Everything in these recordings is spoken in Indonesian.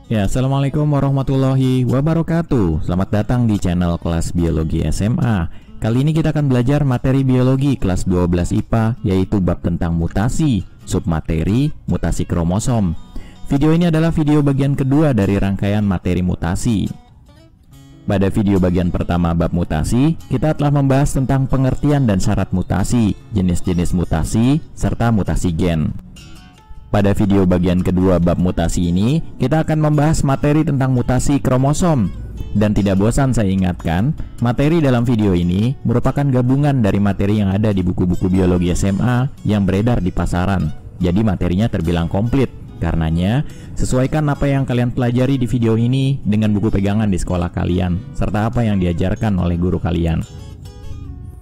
Ya, Assalamualaikum warahmatullahi wabarakatuh. Selamat datang di channel kelas biologi SMA. Kali ini kita akan belajar materi biologi kelas 12 IPA, yaitu bab tentang mutasi, submateri, mutasi kromosom. Video ini adalah video bagian kedua dari rangkaian materi mutasi. Pada video bagian pertama bab mutasi, kita telah membahas tentang pengertian dan syarat mutasi, jenis-jenis mutasi, serta mutasi gen. Pada video bagian kedua bab mutasi ini, kita akan membahas materi tentang mutasi kromosom. Dan tidak bosan saya ingatkan, materi dalam video ini merupakan gabungan dari materi yang ada di buku-buku biologi SMA yang beredar di pasaran. Jadi materinya terbilang komplit. Karenanya, sesuaikan apa yang kalian pelajari di video ini dengan buku pegangan di sekolah kalian, serta apa yang diajarkan oleh guru kalian.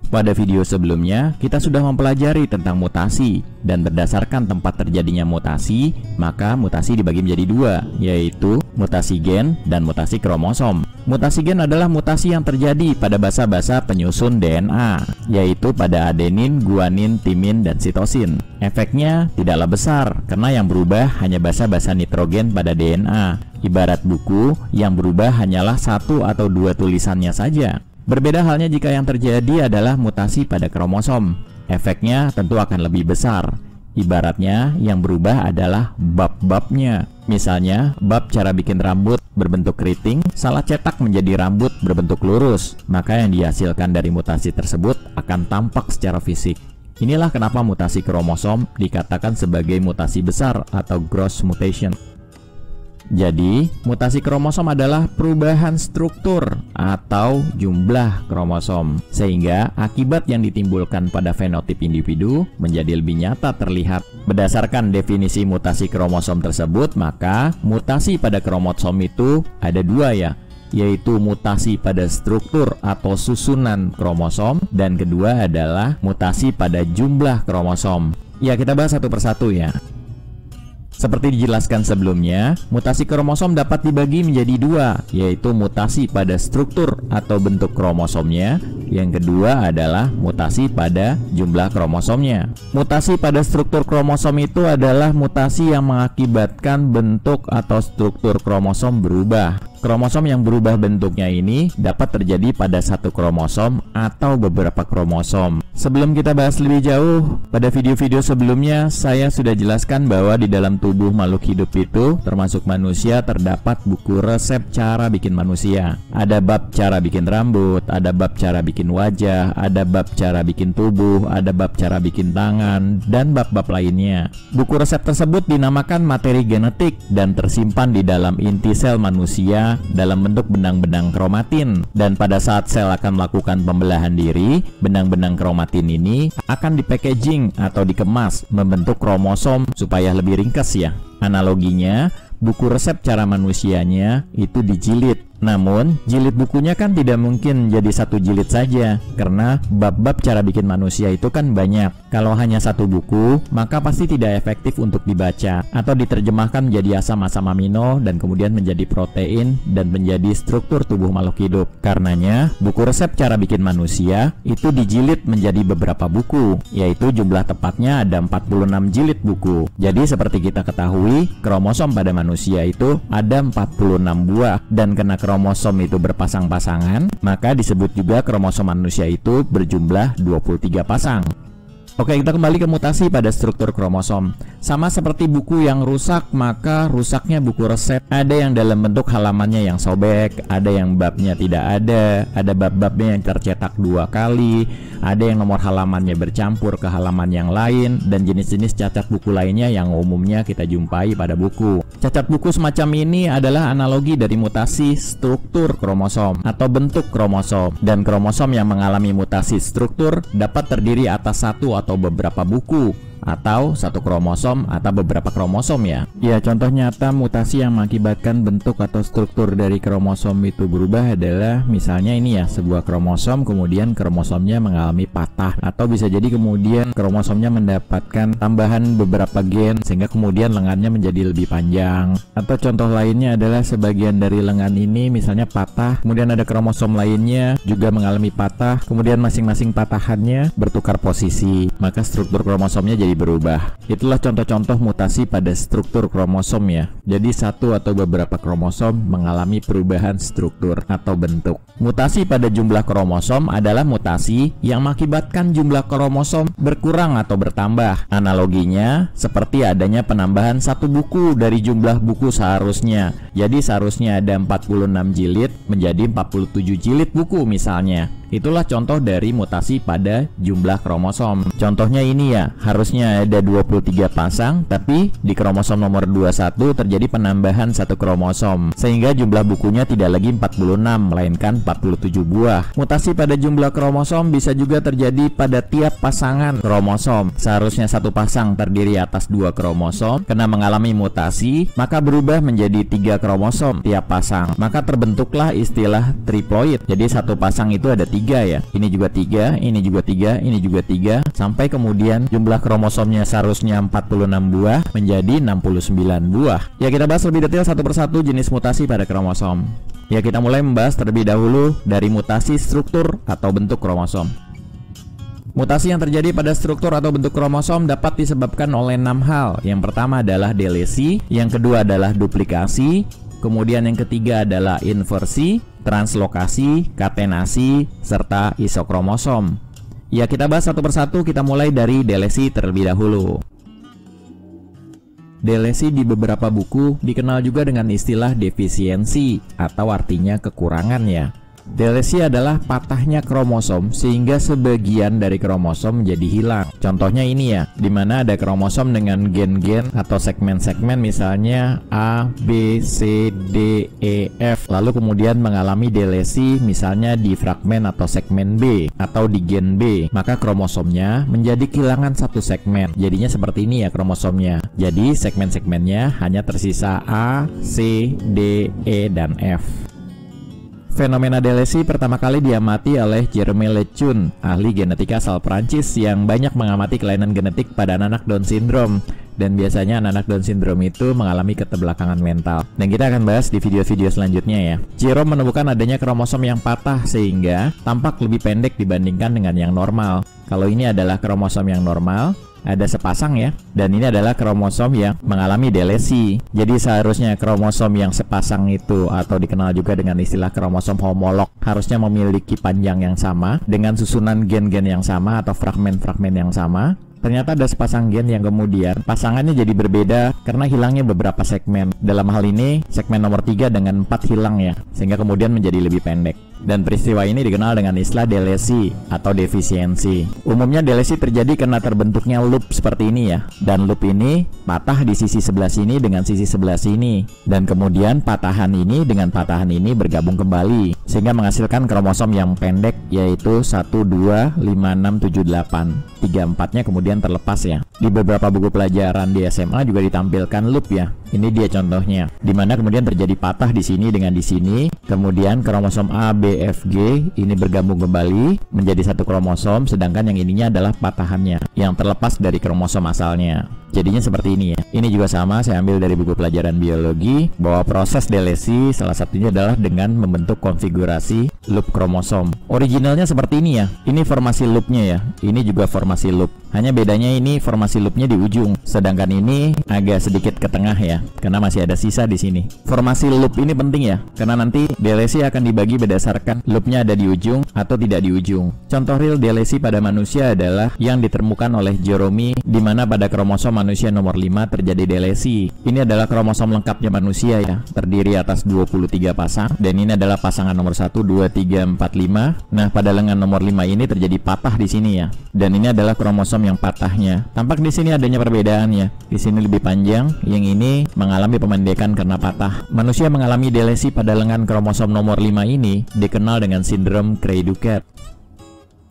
Pada video sebelumnya, kita sudah mempelajari tentang mutasi, dan berdasarkan tempat terjadinya mutasi, maka mutasi dibagi menjadi dua, yaitu mutasi gen dan mutasi kromosom. Mutasi gen adalah mutasi yang terjadi pada basa-basa penyusun DNA, yaitu pada adenin, guanin, timin, dan sitosin. Efeknya tidaklah besar, karena yang berubah hanya basa-basa nitrogen pada DNA. Ibarat buku, yang berubah hanyalah satu atau dua tulisannya saja. Berbeda halnya jika yang terjadi adalah mutasi pada kromosom. Efeknya tentu akan lebih besar. Ibaratnya yang berubah adalah bab-babnya. Misalnya, bab cara bikin rambut berbentuk keriting salah cetak menjadi rambut berbentuk lurus. Maka yang dihasilkan dari mutasi tersebut akan tampak secara fisik. Inilah kenapa mutasi kromosom dikatakan sebagai mutasi besar atau gross mutation. Jadi, mutasi kromosom adalah perubahan struktur atau jumlah kromosom, sehingga akibat yang ditimbulkan pada fenotip individu menjadi lebih nyata terlihat. Berdasarkan definisi mutasi kromosom tersebut, maka mutasi pada kromosom itu ada dua ya, yaitu mutasi pada struktur atau susunan kromosom, dan kedua adalah mutasi pada jumlah kromosom. Ya, kita bahas satu persatu ya. Seperti dijelaskan sebelumnya, mutasi kromosom dapat dibagi menjadi dua, yaitu mutasi pada struktur atau bentuk kromosomnya. Yang kedua adalah mutasi pada jumlah kromosomnya. Mutasi pada struktur kromosom itu adalah mutasi yang mengakibatkan bentuk atau struktur kromosom berubah. Kromosom yang berubah bentuknya ini dapat terjadi pada satu kromosom atau beberapa kromosom. Sebelum kita bahas lebih jauh, pada video-video sebelumnya saya sudah jelaskan bahwa di dalam tubuh makhluk hidup itu, termasuk manusia, terdapat buku resep cara bikin manusia. Ada bab cara bikin rambut, ada bab cara bikin wajah, ada bab cara bikin tubuh, ada bab cara bikin tangan, dan bab-bab lainnya. Buku resep tersebut dinamakan materi genetik dan tersimpan di dalam inti sel manusia dalam bentuk benang-benang kromatin. Dan pada saat sel akan melakukan pembelahan diri, benang-benang kromatin ini akan dipackaging atau dikemas membentuk kromosom supaya lebih ringkas ya. Analoginya, buku resep cara manusianya itu dijilid. Namun, jilid bukunya kan tidak mungkin jadi satu jilid saja, karena bab-bab cara bikin manusia itu kan banyak. Kalau hanya satu buku, maka pasti tidak efektif untuk dibaca, atau diterjemahkan menjadi asam-asam amino, dan kemudian menjadi protein, dan menjadi struktur tubuh makhluk hidup. Karenanya, buku resep cara bikin manusia itu dijilid menjadi beberapa buku, yaitu jumlah tepatnya ada 46 jilid buku. Jadi seperti kita ketahui, kromosom pada manusia itu ada 46 buah, dan karena kromosom itu berpasang-pasangan, maka disebut juga kromosom manusia itu berjumlah 23 pasang. Oke, kita kembali ke mutasi pada struktur kromosom. Sama seperti buku yang rusak, maka rusaknya buku resep. Ada yang dalam bentuk halamannya yang sobek, ada yang babnya tidak ada bab-babnya yang tercetak 2 kali, ada yang nomor halamannya bercampur ke halaman yang lain, dan jenis-jenis cacat buku lainnya yang umumnya kita jumpai pada buku. Cacat buku semacam ini adalah analogi dari mutasi struktur kromosom atau bentuk kromosom. Dan kromosom yang mengalami mutasi struktur dapat terdiri atas satu atau beberapa buku, atau satu kromosom atau beberapa kromosom ya. Ya, contoh nyata mutasi yang mengakibatkan bentuk atau struktur dari kromosom itu berubah adalah misalnya ini ya, sebuah kromosom kemudian kromosomnya mengalami patah, atau bisa jadi kemudian kromosomnya mendapatkan tambahan beberapa gen sehingga kemudian lengannya menjadi lebih panjang. Atau contoh lainnya adalah sebagian dari lengan ini misalnya patah, kemudian ada kromosom lainnya juga mengalami patah, kemudian masing-masing patahannya bertukar posisi, maka struktur kromosomnya jadi berubah. Itulah contoh-contoh mutasi pada struktur kromosom ya. Jadi satu atau beberapa kromosom mengalami perubahan struktur atau bentuk. Mutasi pada jumlah kromosom adalah mutasi yang mengakibatkan jumlah kromosom berkurang atau bertambah. Analoginya seperti adanya penambahan satu buku dari jumlah buku seharusnya. Jadi seharusnya ada 46 jilid menjadi 47 jilid buku misalnya. Itulah contoh dari mutasi pada jumlah kromosom. Contohnya ini ya, harusnya ada 23 pasang, tapi di kromosom nomor 21 terjadi penambahan satu kromosom, sehingga jumlah bukunya tidak lagi 46, melainkan 47 buah. Mutasi pada jumlah kromosom bisa juga terjadi pada tiap pasangan kromosom. Seharusnya satu pasang terdiri atas 2 kromosom, karena mengalami mutasi, maka berubah menjadi 3 kromosom tiap pasang. Maka terbentuklah istilah triploid. Jadi satu pasang itu ada 3 ya. Ini juga 3, ini juga 3, ini juga 3, sampai kemudian jumlah kromosomnya seharusnya 46 buah menjadi 69 buah. Ya, kita bahas lebih detail satu persatu jenis mutasi pada kromosom. Ya, kita mulai membahas terlebih dahulu dari mutasi struktur atau bentuk kromosom. Mutasi yang terjadi pada struktur atau bentuk kromosom dapat disebabkan oleh 6 hal. Yang pertama adalah delesi, yang kedua adalah duplikasi, kemudian yang ketiga adalah inversi, translokasi, katenasi, serta isokromosom. Ya, kita bahas satu persatu. Kita mulai dari delesi terlebih dahulu. Delesi di beberapa buku dikenal juga dengan istilah defisiensi atau artinya kekurangan ya. Delesi adalah patahnya kromosom sehingga sebagian dari kromosom menjadi hilang. Contohnya ini ya, dimana ada kromosom dengan gen-gen atau segmen-segmen misalnya A, B, C, D, E, F. Lalu kemudian mengalami delesi misalnya di fragmen atau segmen B atau di gen B. Maka kromosomnya menjadi kehilangan satu segmen. Jadinya seperti ini ya kromosomnya. Jadi segmen-segmennya hanya tersisa A, C, D, E, dan F. Fenomena delesi pertama kali diamati oleh Jerome Lejeune, ahli genetika asal Prancis yang banyak mengamati kelainan genetik pada anak Down syndrome. Dan biasanya anak Down syndrome itu mengalami keterbelakangan mental. Dan kita akan bahas di video-video selanjutnya ya. Jerome menemukan adanya kromosom yang patah sehingga tampak lebih pendek dibandingkan dengan yang normal. Kalau ini adalah kromosom yang normal, ada sepasang ya, dan ini adalah kromosom yang mengalami delesi. Jadi seharusnya kromosom yang sepasang itu atau dikenal juga dengan istilah kromosom homolog harusnya memiliki panjang yang sama dengan susunan gen-gen yang sama atau fragmen-fragmen yang sama. Ternyata ada sepasang gen yang kemudian pasangannya jadi berbeda karena hilangnya beberapa segmen. Dalam hal ini segmen nomor 3 dengan 4 hilang ya, sehingga kemudian menjadi lebih pendek. Dan peristiwa ini dikenal dengan istilah delesi atau defisiensi. Umumnya delesi terjadi karena terbentuknya loop seperti ini ya. Dan loop ini patah di sisi sebelah sini dengan sisi sebelah sini. Dan kemudian patahan ini dengan patahan ini bergabung kembali, sehingga menghasilkan kromosom yang pendek yaitu 1, 2, 5, 6, 7, 8. 3-4-nya kemudian terlepas ya. Di beberapa buku pelajaran di SMA juga ditampilkan loop ya. Ini dia contohnya, dimana kemudian terjadi patah di sini dengan di sini. Kemudian kromosom A, B, F, G ini bergabung kembali menjadi satu kromosom, sedangkan yang ininya adalah patahannya yang terlepas dari kromosom asalnya. Jadinya seperti ini ya. Ini juga sama, saya ambil dari buku pelajaran biologi, bahwa proses delesi salah satunya adalah dengan membentuk konfigurasi loop kromosom. Originalnya seperti ini ya. Ini formasi loopnya ya. Ini juga formasi loop. Hanya bedanya ini formasi loopnya di ujung, sedangkan ini agak sedikit ke tengah ya, karena masih ada sisa di sini. Formasi loop ini penting ya, karena nanti delesi akan dibagi berdasarkan loopnya ada di ujung atau tidak di ujung. Contoh real delesi pada manusia adalah yang ditemukan oleh Jerome, di mana pada kromosom manusia nomor 5 terjadi delesi. Ini adalah kromosom lengkapnya manusia ya, terdiri atas 23 pasang, dan ini adalah pasangan nomor 1, 2, 3, 4, 5. Nah, pada lengan nomor 5 ini terjadi patah di sini ya, dan ini adalah kromosom yang patahnya. Tampak di sini adanya perbedaan ya. Di sini lebih panjang, yang ini mengalami pemendekan karena patah. Manusia mengalami delesi pada lengan kromosom nomor 5 ini dikenal dengan sindrom Cray-Ducat,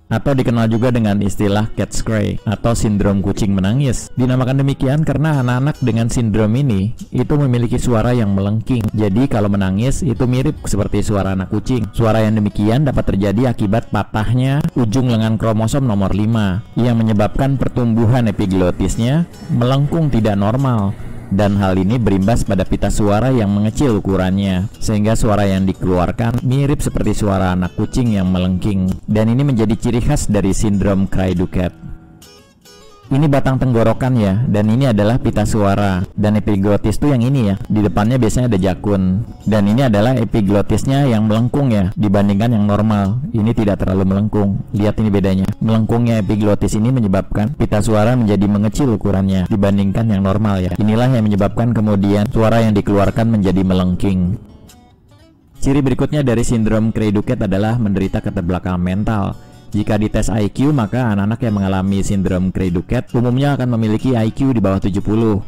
atau dikenal juga dengan istilah cat's cry atau sindrom kucing menangis. Dinamakan demikian karena anak-anak dengan sindrom ini itu memiliki suara yang melengking. Jadi kalau menangis itu mirip seperti suara anak kucing. Suara yang demikian dapat terjadi akibat patahnya ujung lengan kromosom nomor 5 yang menyebabkan pertumbuhan epiglotisnya melengkung tidak normal. Dan hal ini berimbas pada pita suara yang mengecil ukurannya, sehingga suara yang dikeluarkan mirip seperti suara anak kucing yang melengking. Dan ini menjadi ciri khas dari sindrom Cray-Ducat. Ini batang tenggorokan ya, dan ini adalah pita suara. Dan epiglotis tuh yang ini ya, di depannya biasanya ada jakun. Dan ini adalah epiglotisnya yang melengkung ya, dibandingkan yang normal. Ini tidak terlalu melengkung. Lihat ini bedanya. Melengkungnya epiglotis ini menyebabkan pita suara menjadi mengecil ukurannya dibandingkan yang normal ya. Inilah yang menyebabkan kemudian suara yang dikeluarkan menjadi melengking. Ciri berikutnya dari sindrom Cray-Duket adalah menderita keterbelakangan mental. Jika dites IQ, maka anak-anak yang mengalami sindrom Cray-Duket umumnya akan memiliki IQ di bawah 70,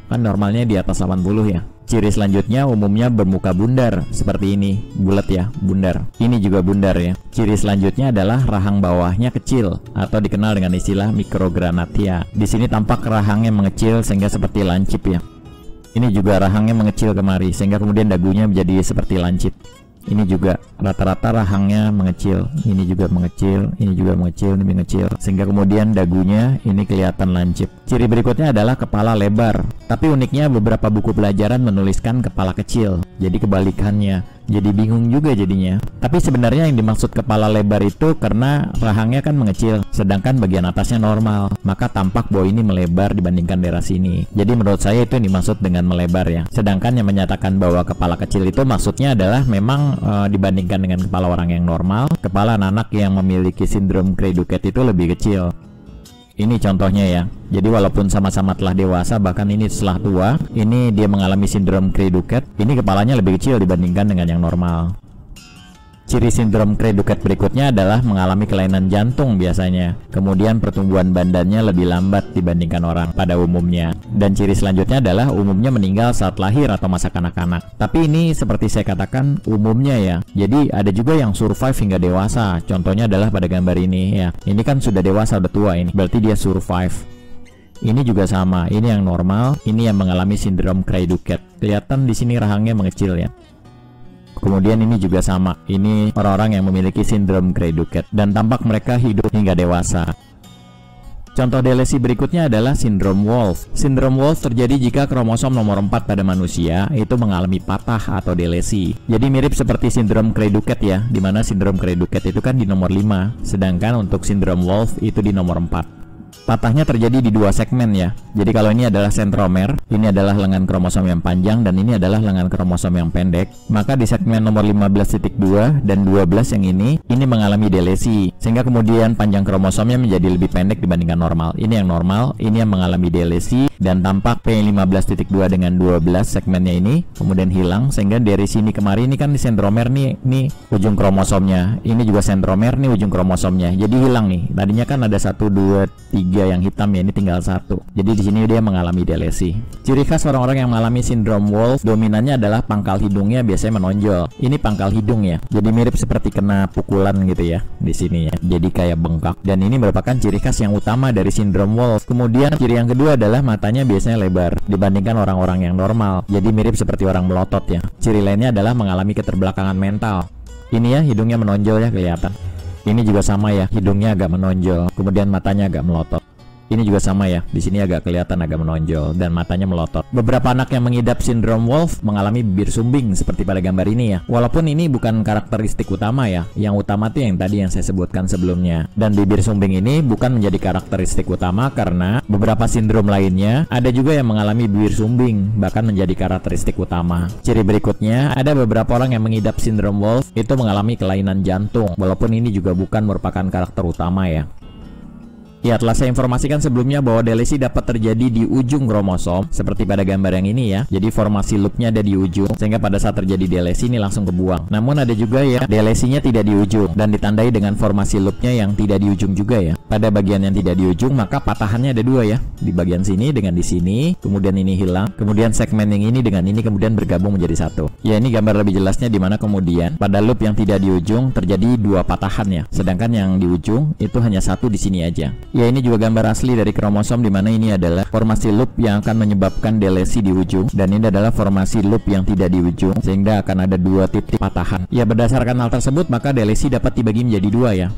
kan normalnya di atas 80 ya. Ciri selanjutnya umumnya bermuka bundar, seperti ini, bulat ya, bundar. Ini juga bundar ya. Ciri selanjutnya adalah rahang bawahnya kecil, atau dikenal dengan istilah mikrogranatia. Di sini tampak rahangnya mengecil sehingga seperti lancip ya. Ini juga rahangnya mengecil kemari, sehingga kemudian dagunya menjadi seperti lancip. Ini juga rata-rata rahangnya mengecil, ini juga mengecil, ini juga mengecil, ini mengecil, sehingga kemudian dagunya ini kelihatan lancip. Ciri berikutnya adalah kepala lebar, tapi uniknya beberapa buku pelajaran menuliskan kepala kecil, jadi kebalikannya. Jadi bingung juga jadinya. Tapi sebenarnya yang dimaksud kepala lebar itu karena rahangnya kan mengecil, sedangkan bagian atasnya normal, maka tampak bahwa ini melebar dibandingkan daerah sini. Jadi menurut saya itu yang dimaksud dengan melebar ya. Sedangkan yang menyatakan bahwa kepala kecil itu maksudnya adalah memang dibandingkan dengan kepala orang yang normal, kepala anak-anak yang memiliki sindrom Cray-Duket itu lebih kecil. Ini contohnya ya. Jadi walaupun sama-sama telah dewasa, bahkan ini setelah tua, ini dia mengalami sindrom Cray-Duket, ini kepalanya lebih kecil dibandingkan dengan yang normal. Ciri sindrom Cray-Duket berikutnya adalah mengalami kelainan jantung biasanya. Kemudian pertumbuhan badannya lebih lambat dibandingkan orang pada umumnya. Dan ciri selanjutnya adalah umumnya meninggal saat lahir atau masa kanak-kanak. Tapi ini seperti saya katakan umumnya ya. Jadi ada juga yang survive hingga dewasa. Contohnya adalah pada gambar ini ya. Ini kan sudah dewasa, udah tua ini. Berarti dia survive. Ini juga sama. Ini yang normal. Ini yang mengalami sindrom Cray-Duket. Kelihatan di sini rahangnya mengecil ya. Kemudian ini juga sama, ini orang-orang yang memiliki sindrom Cray-Duket dan tampak mereka hidup hingga dewasa. Contoh delesi berikutnya adalah sindrom Wolff. Sindrom Wolff terjadi jika kromosom nomor 4 pada manusia itu mengalami patah atau delesi. Jadi mirip seperti sindrom Cray-Duket ya, di mana sindrom Cray-Duket itu kan di nomor 5, sedangkan untuk sindrom Wolff itu di nomor 4. Patahnya terjadi di dua segmen ya. Jadi kalau ini adalah sentromer, ini adalah lengan kromosom yang panjang dan ini adalah lengan kromosom yang pendek, maka di segmen nomor 15.2 dan 12 yang ini mengalami delesi, sehingga kemudian panjang kromosomnya menjadi lebih pendek dibandingkan normal. Ini yang normal, ini yang mengalami delesi, dan tampak P15.2 dengan 12 segmennya ini kemudian hilang, sehingga dari sini kemari ini kan di sentromer nih ujung kromosomnya, ini juga sentromer nih ujung kromosomnya, jadi hilang nih. Tadinya kan ada 1, 2, 3 yang hitam ya, ini tinggal 1. Jadi di sini dia mengalami delesi. Ciri khas orang-orang yang mengalami sindrom Wolff dominannya adalah pangkal hidungnya biasanya menonjol. Ini pangkal hidung ya. Jadi mirip seperti kena pukulan gitu ya di sini ya. Jadi kayak bengkak. Dan ini merupakan ciri khas yang utama dari sindrom Wolff. Kemudian ciri yang kedua adalah matanya biasanya lebar dibandingkan orang-orang yang normal. Jadi mirip seperti orang melotot ya. Ciri lainnya adalah mengalami keterbelakangan mental. Ini ya, hidungnya menonjol ya, kelihatan. Ini juga sama ya, hidungnya agak menonjol, kemudian matanya agak melotot. Ini juga sama ya, di sini agak kelihatan agak menonjol dan matanya melotot. Beberapa anak yang mengidap sindrom Wolff mengalami bibir sumbing seperti pada gambar ini ya. Walaupun ini bukan karakteristik utama ya, yang utama tuh yang tadi yang saya sebutkan sebelumnya. Dan bibir sumbing ini bukan menjadi karakteristik utama karena beberapa sindrom lainnya ada juga yang mengalami bibir sumbing, bahkan menjadi karakteristik utama. Ciri berikutnya, ada beberapa orang yang mengidap sindrom Wolff itu mengalami kelainan jantung, walaupun ini juga bukan merupakan karakter utama ya. Ya, telah saya informasikan sebelumnya bahwa delesi dapat terjadi di ujung kromosom seperti pada gambar yang ini ya. Jadi formasi loopnya ada di ujung, sehingga pada saat terjadi delesi ini langsung kebuang. Namun ada juga ya delesinya tidak di ujung dan ditandai dengan formasi loopnya yang tidak di ujung juga ya. Pada bagian yang tidak di ujung maka patahannya ada dua ya, di bagian sini dengan di sini, kemudian ini hilang, kemudian segmen yang ini dengan ini kemudian bergabung menjadi satu. Ya, ini gambar lebih jelasnya di mana kemudian pada loop yang tidak di ujung terjadi dua patahan ya, sedangkan yang di ujung itu hanya satu di sini aja. Ya, ini juga gambar asli dari kromosom di mana ini adalah formasi loop yang akan menyebabkan delesi di ujung dan ini adalah formasi loop yang tidak di ujung sehingga akan ada dua titik patahan. Ya, berdasarkan hal tersebut maka delesi dapat dibagi menjadi dua ya,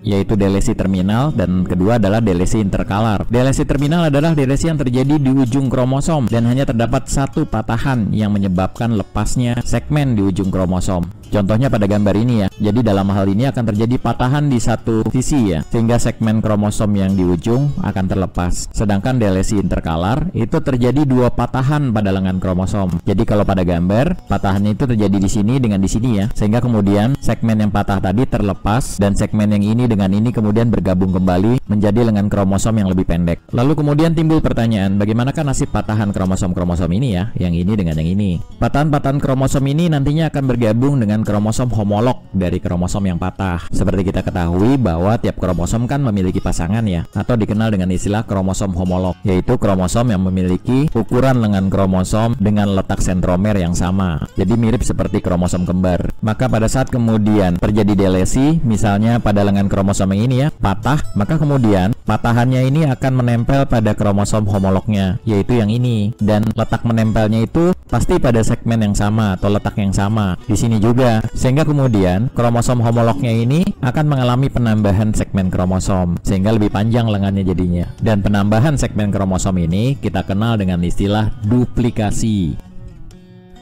yaitu delesi terminal dan kedua adalah delesi interkalar. Delesi terminal adalah delesi yang terjadi di ujung kromosom dan hanya terdapat satu patahan yang menyebabkan lepasnya segmen di ujung kromosom. Contohnya pada gambar ini ya. Jadi dalam hal ini akan terjadi patahan di satu sisi ya, sehingga segmen kromosom yang di ujung akan terlepas. Sedangkan delesi interkalar itu terjadi dua patahan pada lengan kromosom. Jadi kalau pada gambar, patahannya itu terjadi di sini dengan di sini ya, sehingga kemudian segmen yang patah tadi terlepas dan segmen yang ini dengan ini kemudian bergabung kembali menjadi lengan kromosom yang lebih pendek. Lalu kemudian timbul pertanyaan, bagaimanakah nasib patahan kromosom-kromosom ini ya, yang ini dengan yang ini. Patahan-patahan kromosom ini nantinya akan bergabung dengan kromosom homolog dari kromosom yang patah. Seperti kita ketahui bahwa tiap kromosom kan memiliki pasangan ya, atau dikenal dengan istilah kromosom homolog, yaitu kromosom yang memiliki ukuran lengan kromosom dengan letak sentromer yang sama. Jadi mirip seperti kromosom kembar. Maka pada saat kemudian terjadi delesi, misalnya pada lengan kromosom yang ini ya, patah, maka kemudian patahannya ini akan menempel pada kromosom homolognya, yaitu yang ini. Dan letak menempelnya itu pasti pada segmen yang sama atau letak yang sama di sini juga, sehingga kemudian kromosom homolognya ini akan mengalami penambahan segmen kromosom sehingga lebih panjang lengannya jadinya. Dan penambahan segmen kromosom ini kita kenal dengan istilah duplikasi.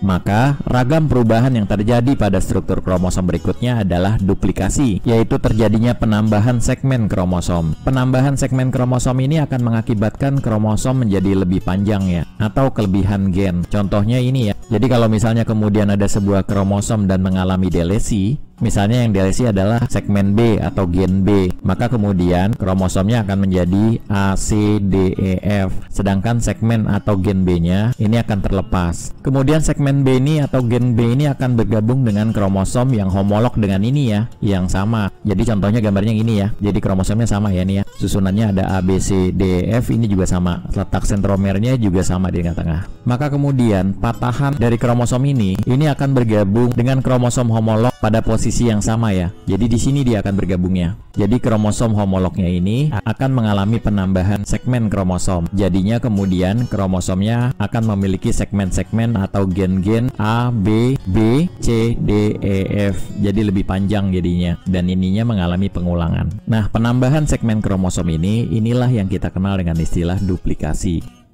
Maka ragam perubahan yang terjadi pada struktur kromosom berikutnya adalah duplikasi, yaitu terjadinya penambahan segmen kromosom. Penambahan segmen kromosom ini akan mengakibatkan kromosom menjadi lebih panjang ya, atau kelebihan gen. Contohnya ini ya. Jadi kalau misalnya kemudian ada sebuah kromosom dan mengalami delesi, misalnya yang delesi adalah segmen B atau gen B, maka kemudian kromosomnya akan menjadi A, C, D, E, F. Sedangkan segmen atau gen B-nya ini akan terlepas. Kemudian segmen B ini atau gen B ini akan bergabung dengan kromosom yang homolog dengan ini ya, yang sama. Jadi contohnya gambarnya ini ya. Jadi kromosomnya sama ya nih ya. Susunannya ada A, B, C, D, E, F, ini juga sama. Letak sentromernya juga sama di tengah-tengah. Maka kemudian patahan dari kromosom ini akan bergabung dengan kromosom homolog pada posisi yang sama ya. Jadi di sini dia akan bergabungnya. Jadi kromosom homolognya ini akan mengalami penambahan segmen kromosom. Jadinya kemudian kromosomnya akan memiliki segmen-segmen atau gen-gen A, B, B, C, D, E, F. Jadi lebih panjang jadinya. Dan ininya mengalami pengulangan. Nah, penambahan segmen kromosom inilah yang kita kenal dengan istilah duplikasi.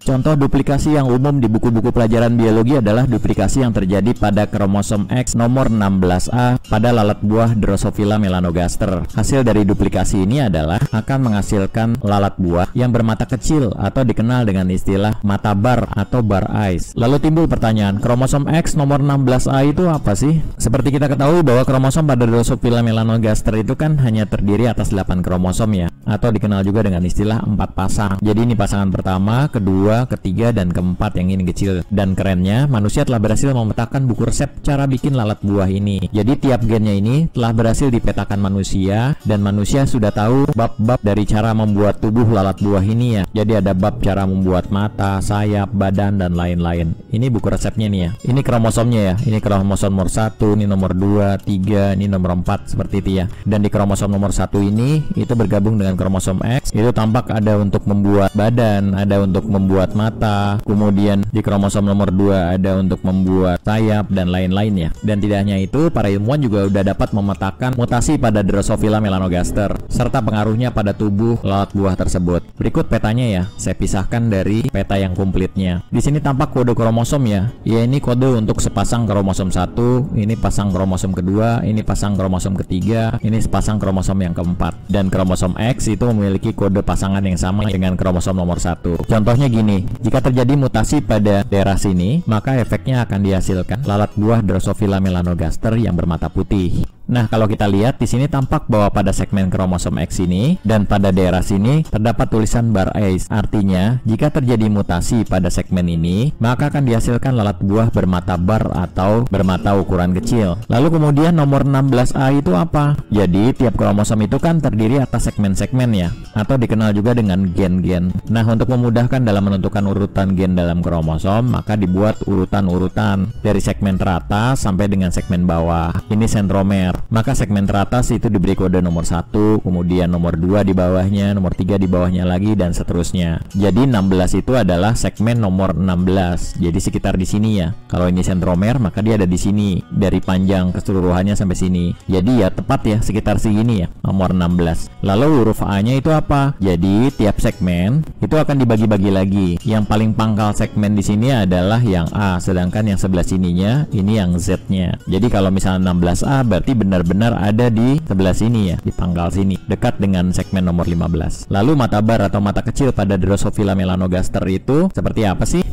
Contoh duplikasi yang umum di buku-buku pelajaran biologi adalah duplikasi yang terjadi pada kromosom X nomor 16A pada lalat buah Drosophila melanogaster. Hasil dari duplikasi ini adalah akan menghasilkan lalat buah yang bermata kecil atau dikenal dengan istilah mata bar atau bar eyes. Lalu timbul pertanyaan, kromosom X nomor 16A itu apa sih? Seperti kita ketahui bahwa kromosom pada Drosophila melanogaster itu kan hanya terdiri atas 8 kromosom ya, atau dikenal juga dengan istilah 4 pasang. Jadi ini pasangan pertama, kedua, ketiga, dan keempat yang ini kecil. Dan kerennya, manusia telah berhasil memetakan buku resep cara bikin lalat buah ini. Jadi tiap gennya ini telah berhasil dipetakan manusia, dan manusia sudah tahu bab-bab dari cara membuat tubuh lalat buah ini ya. Jadi ada bab cara membuat mata, sayap, badan, dan lain-lain. Ini buku resepnya nih ya. Ini kromosomnya ya. Ini kromosom nomor 1, ini nomor 2, 3, ini nomor 4, seperti itu ya. Dan di kromosom nomor 1 ini itu bergabung dengan kromosom X, itu tampak ada untuk membuat badan, ada untuk membuat mata, kemudian di kromosom nomor 2 ada untuk membuat sayap dan lain-lain ya. Dan tidak hanya itu, para ilmuwan juga udah dapat memetakan mutasi pada Drosophila melanogaster serta pengaruhnya pada tubuh lalat buah tersebut. Berikut petanya ya, saya pisahkan dari peta yang komplitnya. Di sini tampak kode kromosom ya. Ya, ini kode untuk sepasang kromosom 1, ini pasang kromosom kedua, ini pasang kromosom ketiga, ini sepasang kromosom yang keempat. Dan kromosom X itu memiliki kode pasangan yang sama dengan kromosom nomor 1. Contohnya gini, jika terjadi mutasi pada daerah sini, maka efeknya akan dihasilkan lalat buah Drosophila melanogaster yang bermata putih. Nah, kalau kita lihat di sini tampak bahwa pada segmen kromosom X ini dan pada daerah sini terdapat tulisan bar eyes. Artinya, jika terjadi mutasi pada segmen ini, maka akan dihasilkan lalat buah bermata bar atau bermata ukuran kecil. Lalu kemudian nomor 16A itu apa? Jadi, tiap kromosom itu kan terdiri atas segmen-segmen ya, atau dikenal juga dengan gen-gen. Nah, untuk memudahkan dalam menentukan urutan gen dalam kromosom, maka dibuat urutan-urutan dari segmen teratas sampai dengan segmen bawah. Ini sentromer. sentromer. Maka segmen teratas itu diberi kode nomor 1, kemudian nomor 2 di bawahnya, nomor 3 di bawahnya lagi, dan seterusnya. Jadi 16 itu adalah segmen nomor 16. Jadi sekitar di sini ya. Kalau ini sentromer, maka dia ada di sini dari panjang keseluruhannya sampai sini. Jadi ya tepat ya sekitar segini ya, nomor 16. Lalu huruf A-nya itu apa? Jadi tiap segmen itu akan dibagi-bagi lagi. Yang paling pangkal segmen di sini adalah yang A, sedangkan yang sebelah sininya ini yang Z-nya. Jadi kalau misalnya 16A berarti benar-benar ada di sebelah sini ya, di pangkal sini, dekat dengan segmen nomor 15. Lalu mata bar atau mata kecil pada Drosophila melanogaster itu seperti apa sih?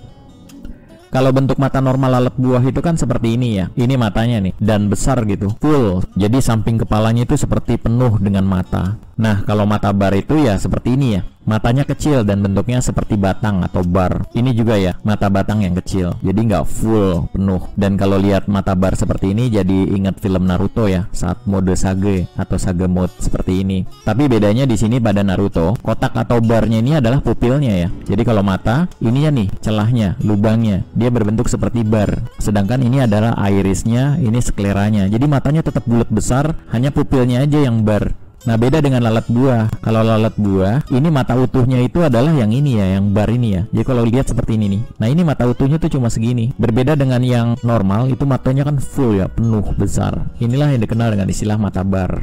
Kalau bentuk mata normal lalat buah itu kan seperti ini ya. Ini matanya nih, dan besar gitu, full. Jadi samping kepalanya itu seperti penuh dengan mata. Nah, kalau mata bar itu ya seperti ini ya. Matanya kecil dan bentuknya seperti batang atau bar. Ini juga ya, mata batang yang kecil. Jadi nggak full, penuh. Dan kalau lihat mata bar seperti ini, jadi ingat film Naruto ya, saat mode Sage atau Sage mode seperti ini. Tapi bedanya di sini pada Naruto, kotak atau barnya ini adalah pupilnya ya. Jadi kalau mata, ini ya nih, celahnya, lubangnya, dia berbentuk seperti bar. Sedangkan ini adalah irisnya, ini skleranya. Jadi matanya tetap bulat besar, hanya pupilnya aja yang bar. Nah, beda dengan lalat buah. Kalau lalat buah, ini mata utuhnya itu adalah yang ini ya, yang bar ini ya. Jadi kalau lihat seperti ini nih. Nah, ini mata utuhnya tuh cuma segini. Berbeda dengan yang normal, itu matanya kan full ya, penuh, besar. Inilah yang dikenal dengan istilah mata bar.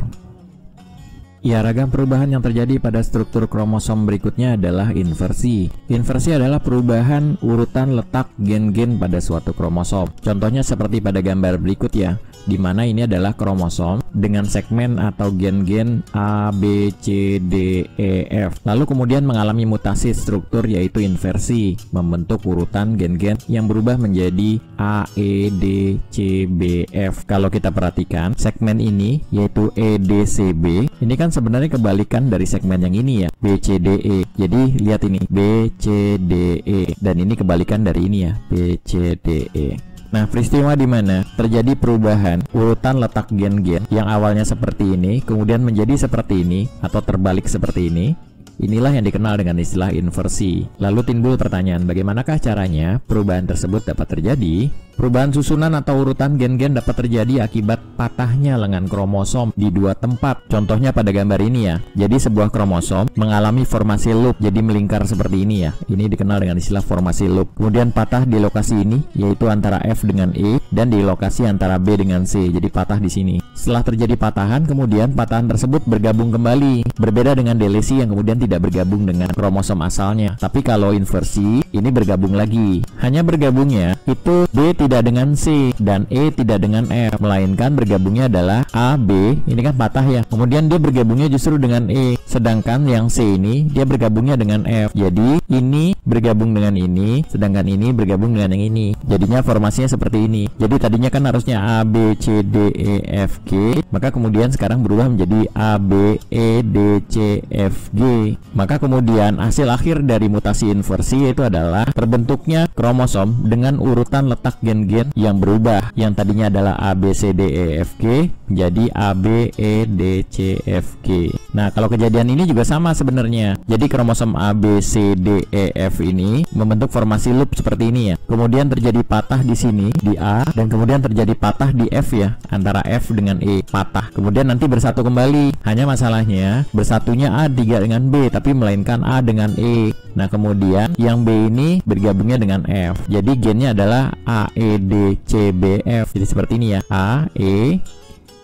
Ya, ragam perubahan yang terjadi pada struktur kromosom berikutnya adalah inversi. Inversi adalah perubahan urutan letak gen-gen pada suatu kromosom. Contohnya seperti pada gambar berikut ya, di mana ini adalah kromosom dengan segmen atau gen-gen A, B, C, D, E, F. Lalu kemudian mengalami mutasi struktur yaitu inversi, membentuk urutan gen-gen yang berubah menjadi A, E, D, C, B, F. Kalau kita perhatikan segmen ini yaitu E, D, C, B, ini kan sebenarnya kebalikan dari segmen yang ini ya, B, C, D, E. Jadi lihat ini, B, C, D, E, dan ini kebalikan dari ini ya, B, C, D, E. Nah, peristiwa di mana terjadi perubahan urutan letak gen-gen yang awalnya seperti ini, kemudian menjadi seperti ini atau terbalik seperti ini. Inilah yang dikenal dengan istilah inversi. Lalu timbul pertanyaan, bagaimanakah caranya perubahan tersebut dapat terjadi? Perubahan susunan atau urutan gen-gen dapat terjadi akibat patahnya lengan kromosom di dua tempat. Contohnya pada gambar ini ya. Jadi sebuah kromosom mengalami formasi loop, jadi melingkar seperti ini ya. Ini dikenal dengan istilah formasi loop. Kemudian patah di lokasi ini, yaitu antara F dengan E, dan di lokasi antara B dengan C. Jadi patah di sini. Setelah terjadi patahan, kemudian patahan tersebut bergabung kembali. Berbeda dengan delesi yang kemudian tidak bergabung dengan kromosom asalnya. Tapi kalau inversi, ini bergabung lagi. Hanya bergabungnya itu B tidak dengan C dan E tidak dengan F, melainkan bergabungnya adalah A, B. Ini kan patah ya. Kemudian dia bergabungnya justru dengan E. Sedangkan yang C ini dia bergabungnya dengan F. Jadi ini bergabung dengan ini, sedangkan ini bergabung dengan yang ini. Jadinya formasinya seperti ini. Jadi tadinya kan harusnya A, B, C, D, E, F, G. Maka kemudian sekarang berubah menjadi A, B, E, D, C, F, G. Maka kemudian hasil akhir dari mutasi inversi itu adalah terbentuknya kromosom dengan urutan letak gen-gen yang berubah. Yang tadinya adalah A, B, C, D, E, F, G jadi A, B, E, D, C, F, G. Nah, kalau kejadian ini juga sama sebenarnya. Jadi kromosom A, B, C, D, E, F ini membentuk formasi loop seperti ini ya. Kemudian terjadi patah di sini di A, dan kemudian terjadi patah di F ya, antara F dengan E, patah. Kemudian nanti bersatu kembali. Hanya masalahnya bersatunya A tidak dengan B, tapi melainkan A dengan E. Nah, kemudian yang B ini bergabungnya dengan F. Jadi gennya adalah A, E, D, C, B, F. Jadi seperti ini ya. A, E,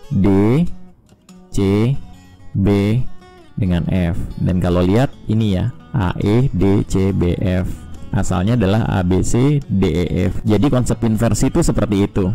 D, C, B dengan F. Dan kalau lihat ini ya, A, E, D, C, B, F. Asalnya adalah A, B, C, D, E, F. Jadi konsep inversi itu seperti itu.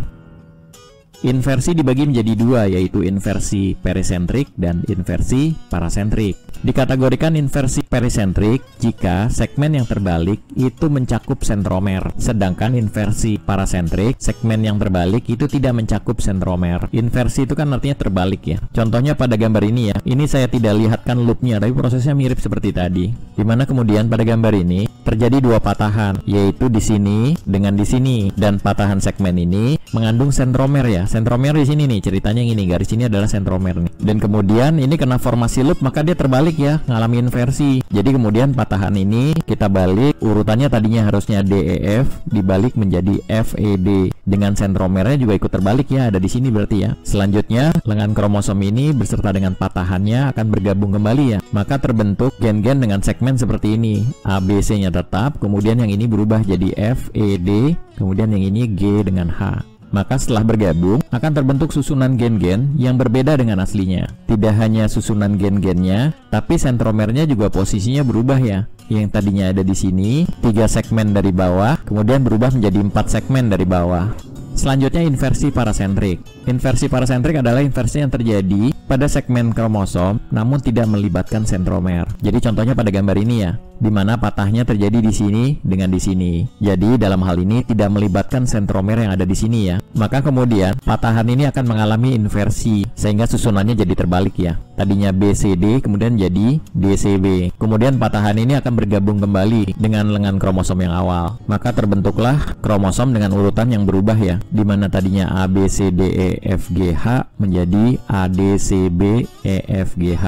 Inversi dibagi menjadi dua, yaitu inversi perisentrik dan inversi parasentrik. Dikategorikan inversi perisentrik jika segmen yang terbalik itu mencakup sentromer, sedangkan inversi parasentrik segmen yang terbalik itu tidak mencakup sentromer. Inversi itu kan artinya terbalik ya. Contohnya pada gambar ini ya. Ini saya tidak lihatkan loopnya, tapi prosesnya mirip seperti tadi. Dimana kemudian pada gambar ini terjadi dua patahan, yaitu di sini dengan di sini, dan patahan segmen ini mengandung sentromer ya. sentromer di sini nih, ceritanya yang ini, garis ini adalah sentromer nih. Dan kemudian ini kena formasi loop, maka dia terbalik ya, ngalami inversi. Jadi kemudian patahan ini kita balik, urutannya tadinya harusnya DEF dibalik menjadi FED. Dengan sentromernya juga ikut terbalik ya, ada di sini berarti ya. Selanjutnya lengan kromosom ini beserta dengan patahannya akan bergabung kembali ya. Maka terbentuk gen-gen dengan segmen seperti ini. ABC-nya tetap, kemudian yang ini berubah jadi FED, kemudian yang ini G dengan H. Maka setelah bergabung akan terbentuk susunan gen-gen yang berbeda dengan aslinya. Tidak hanya susunan gen-gennya, tapi sentromernya juga posisinya berubah ya. Yang tadinya ada di sini 3 segmen dari bawah, kemudian berubah menjadi 4 segmen dari bawah. Selanjutnya inversi parasentrik. Inversi parasentrik adalah inversi yang terjadi pada segmen kromosom namun tidak melibatkan sentromer. Jadi contohnya pada gambar ini ya, di mana patahnya terjadi di sini dengan di sini. Jadi dalam hal ini tidak melibatkan sentromer yang ada di sini ya. Maka kemudian patahan ini akan mengalami inversi sehingga susunannya jadi terbalik ya. Tadinya BCD kemudian jadi DCB. Kemudian patahan ini akan bergabung kembali dengan lengan kromosom yang awal. Maka terbentuklah kromosom dengan urutan yang berubah ya, di mana tadinya ABCDEFGH menjadi ADCBEFGH.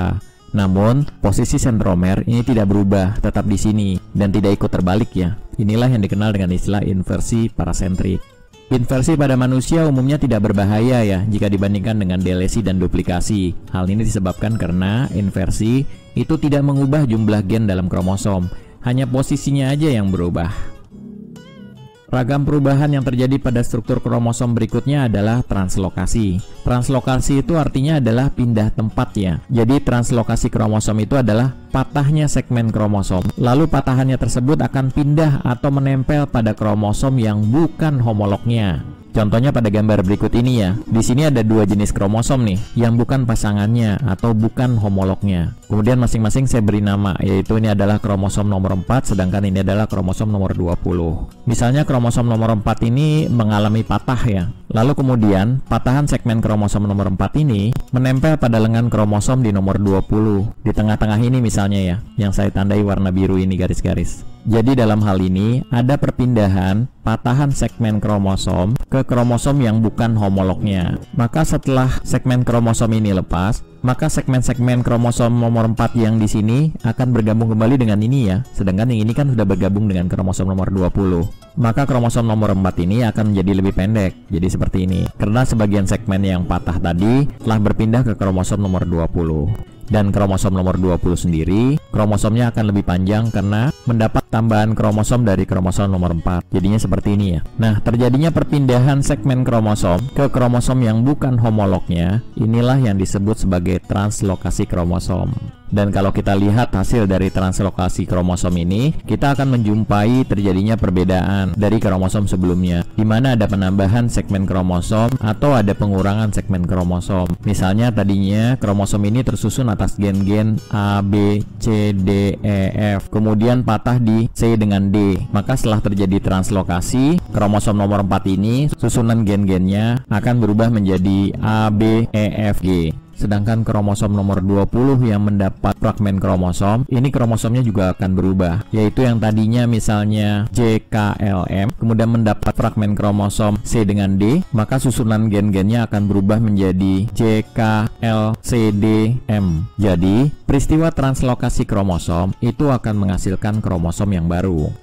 Namun posisi sentromer ini tidak berubah, tetap di sini dan tidak ikut terbalik ya. Inilah yang dikenal dengan istilah inversi parasentrik. Inversi pada manusia umumnya tidak berbahaya ya jika dibandingkan dengan delesi dan duplikasi. Hal ini disebabkan karena inversi itu tidak mengubah jumlah gen dalam kromosom, hanya posisinya aja yang berubah. Ragam perubahan yang terjadi pada struktur kromosom berikutnya adalah translokasi. Translokasi itu artinya adalah pindah tempat ya. Jadi translokasi kromosom itu adalah patahnya segmen kromosom. Lalu patahannya tersebut akan pindah atau menempel pada kromosom yang bukan homolognya. Contohnya pada gambar berikut ini ya. Di sini ada 2 jenis kromosom nih, yang bukan pasangannya atau bukan homolognya. Kemudian masing-masing saya beri nama, yaitu ini adalah kromosom nomor 4, sedangkan ini adalah kromosom nomor 20. Misalnya kromosom nomor 4 ini mengalami patah ya. Lalu kemudian patahan segmen kromosom nomor 4 ini menempel pada lengan kromosom di nomor 20. Di tengah-tengah ini misalnya ya, yang saya tandai warna biru ini garis-garis. Jadi dalam hal ini ada perpindahan patahan segmen kromosom ke kromosom yang bukan homolognya. Maka setelah segmen kromosom ini lepas, maka segmen-segmen kromosom nomor 4 yang di sini akan bergabung kembali dengan ini ya. Sedangkan yang ini kan sudah bergabung dengan kromosom nomor 20. Maka kromosom nomor 4 ini akan menjadi lebih pendek. Jadi seperti ini. Karena sebagian segmen yang patah tadi telah berpindah ke kromosom nomor 20. Dan kromosom nomor 20 sendiri, kromosomnya akan lebih panjang karena mendapat tambahan kromosom dari kromosom nomor 4. Jadinya seperti ini ya. Nah, terjadinya perpindahan segmen kromosom ke kromosom yang bukan homolognya, inilah yang disebut sebagai translokasi kromosom. Dan kalau kita lihat hasil dari translokasi kromosom ini, kita akan menjumpai terjadinya perbedaan dari kromosom sebelumnya, di mana ada penambahan segmen kromosom atau ada pengurangan segmen kromosom. Misalnya tadinya kromosom ini tersusun atas gen-gen A, B, C, D, E, F, kemudian patah di C dengan D. Maka setelah terjadi translokasi, kromosom nomor 4 ini susunan gen-gennya akan berubah menjadi A, B, E, F, G. Sedangkan kromosom nomor 20 yang mendapat fragmen kromosom, ini kromosomnya juga akan berubah, yaitu yang tadinya misalnya JKLM, kemudian mendapat fragmen kromosom C dengan D, maka susunan gen-gennya akan berubah menjadi JKLCDM. Jadi, peristiwa translokasi kromosom itu akan menghasilkan kromosom yang baru.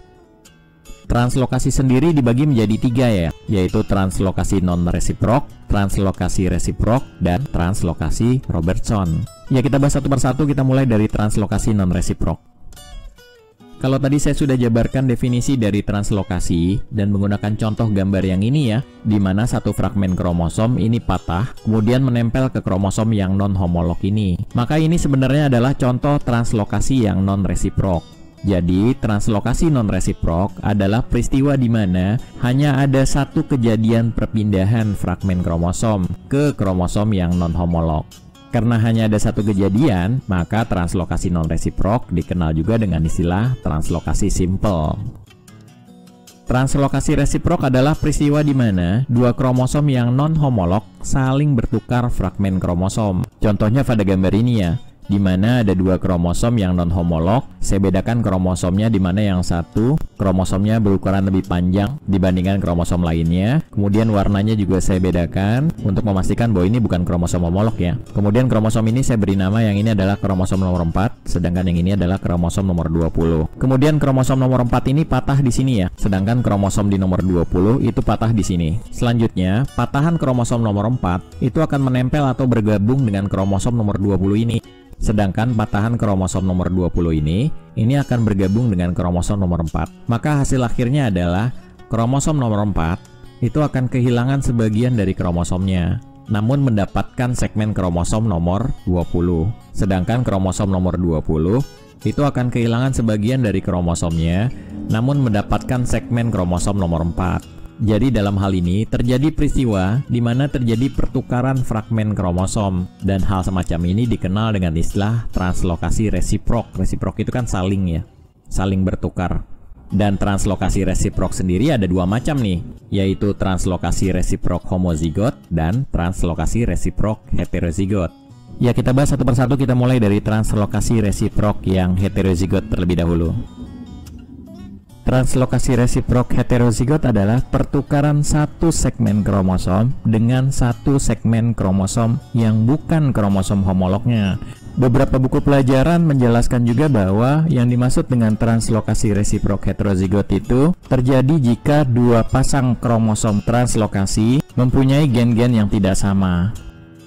Translokasi sendiri dibagi menjadi 3 ya, yaitu translokasi non-resiprok, translokasi resiprok, dan translokasi Robertson. Ya, kita bahas satu persatu, kita mulai dari translokasi non-resiprok. Kalau tadi saya sudah jabarkan definisi dari translokasi dan menggunakan contoh gambar yang ini ya, di mana satu fragmen kromosom ini patah, kemudian menempel ke kromosom yang non-homolog ini. Maka ini sebenarnya adalah contoh translokasi yang non-resiprok. Jadi, translokasi non-resiprok adalah peristiwa di mana hanya ada satu kejadian perpindahan fragmen kromosom ke kromosom yang non-homolog. Karena hanya ada satu kejadian, maka translokasi non-resiprok dikenal juga dengan istilah translokasi simple. Translokasi resiprok adalah peristiwa di mana dua kromosom yang non-homolog saling bertukar fragmen kromosom. Contohnya pada gambar ini ya. di mana ada dua kromosom yang non-homolog. Saya bedakan kromosomnya di mana yang satu kromosomnya berukuran lebih panjang dibandingkan kromosom lainnya. Kemudian warnanya juga saya bedakan untuk memastikan bahwa ini bukan kromosom homolog ya. Kemudian kromosom ini saya beri nama, yang ini adalah kromosom nomor 4, sedangkan yang ini adalah kromosom nomor 20. Kemudian kromosom nomor 4 ini patah di sini ya, sedangkan kromosom di nomor 20 itu patah di sini. Selanjutnya, patahan kromosom nomor 4 itu akan menempel atau bergabung dengan kromosom nomor 20 ini. Sedangkan patahan kromosom nomor 20 ini akan bergabung dengan kromosom nomor 4. Maka hasil akhirnya adalah kromosom nomor 4 itu akan kehilangan sebagian dari kromosomnya, namun mendapatkan segmen kromosom nomor 20. Sedangkan kromosom nomor 20 itu akan kehilangan sebagian dari kromosomnya, namun mendapatkan segmen kromosom nomor 4. Jadi dalam hal ini terjadi peristiwa di mana terjadi pertukaran fragmen kromosom, dan hal semacam ini dikenal dengan istilah translokasi resiprok. Resiprok itu kan saling ya, saling bertukar. Dan translokasi resiprok sendiri ada dua macam nih, yaitu translokasi resiprok homozigot dan translokasi resiprok heterozigot. Ya, kita bahas satu persatu. Kita mulai dari translokasi resiprok yang heterozigot terlebih dahulu. Translokasi resiprok heterozigot adalah pertukaran satu segmen kromosom dengan satu segmen kromosom yang bukan kromosom homolognya. Beberapa buku pelajaran menjelaskan juga bahwa yang dimaksud dengan translokasi resiprok heterozigot itu terjadi jika dua pasang kromosom translokasi mempunyai gen-gen yang tidak sama.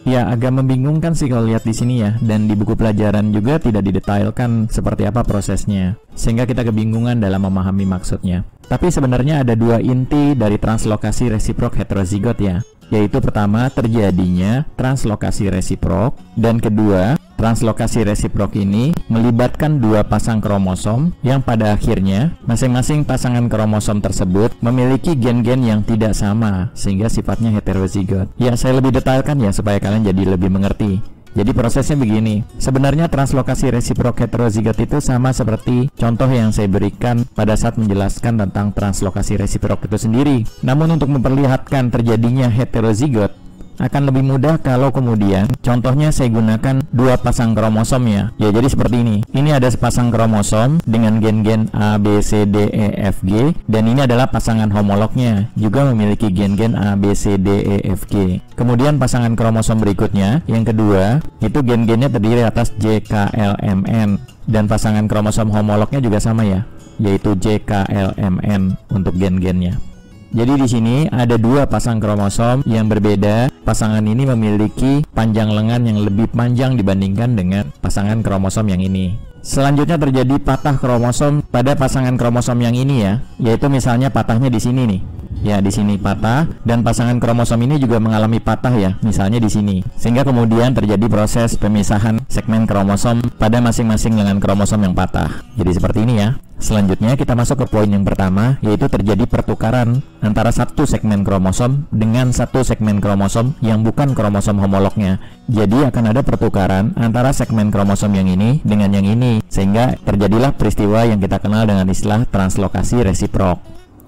Ya, agak membingungkan sih kalau lihat di sini ya, dan di buku pelajaran juga tidak didetailkan seperti apa prosesnya, sehingga kita kebingungan dalam memahami maksudnya. Tapi sebenarnya ada dua inti dari translokasi resiprok heterozigot ya, yaitu pertama terjadinya translokasi resiprok, dan kedua translokasi resiprok ini melibatkan dua pasang kromosom yang pada akhirnya masing-masing pasangan kromosom tersebut memiliki gen-gen yang tidak sama sehingga sifatnya heterozigot. Ya, saya lebih detailkan ya supaya kalian jadi lebih mengerti. Jadi prosesnya begini, sebenarnya translokasi resiprok heterozigot itu sama seperti contoh yang saya berikan pada saat menjelaskan tentang translokasi resiprok itu sendiri. Namun untuk memperlihatkan terjadinya heterozigot akan lebih mudah kalau kemudian contohnya saya gunakan dua pasang kromosom ya. Ya, jadi seperti ini. Ini ada sepasang kromosom dengan gen-gen A, B, C, D, E, F, G, dan ini adalah pasangan homolognya, juga memiliki gen-gen A, B, C, D, E, F, G. Kemudian pasangan kromosom berikutnya, yang kedua, itu gen-gennya terdiri atas J, K, L, M, N, dan pasangan kromosom homolognya juga sama ya, yaitu J, K, L, M, N untuk gen-gennya. Jadi di sini ada dua pasang kromosom yang berbeda. Pasangan ini memiliki panjang lengan yang lebih panjang dibandingkan dengan pasangan kromosom yang ini. Selanjutnya terjadi patah kromosom pada pasangan kromosom yang ini ya, yaitu misalnya patahnya di sini nih. Ya, di sini patah, dan pasangan kromosom ini juga mengalami patah ya, misalnya di sini. Sehingga kemudian terjadi proses pemisahan segmen kromosom pada masing-masing lengan kromosom yang patah. Jadi seperti ini ya. Selanjutnya kita masuk ke poin yang pertama, yaitu terjadi pertukaran antara satu segmen kromosom dengan satu segmen kromosom yang bukan kromosom homolognya. Jadi akan ada pertukaran antara segmen kromosom yang ini dengan yang ini, sehingga terjadilah peristiwa yang kita kenal dengan istilah translokasi resiprok.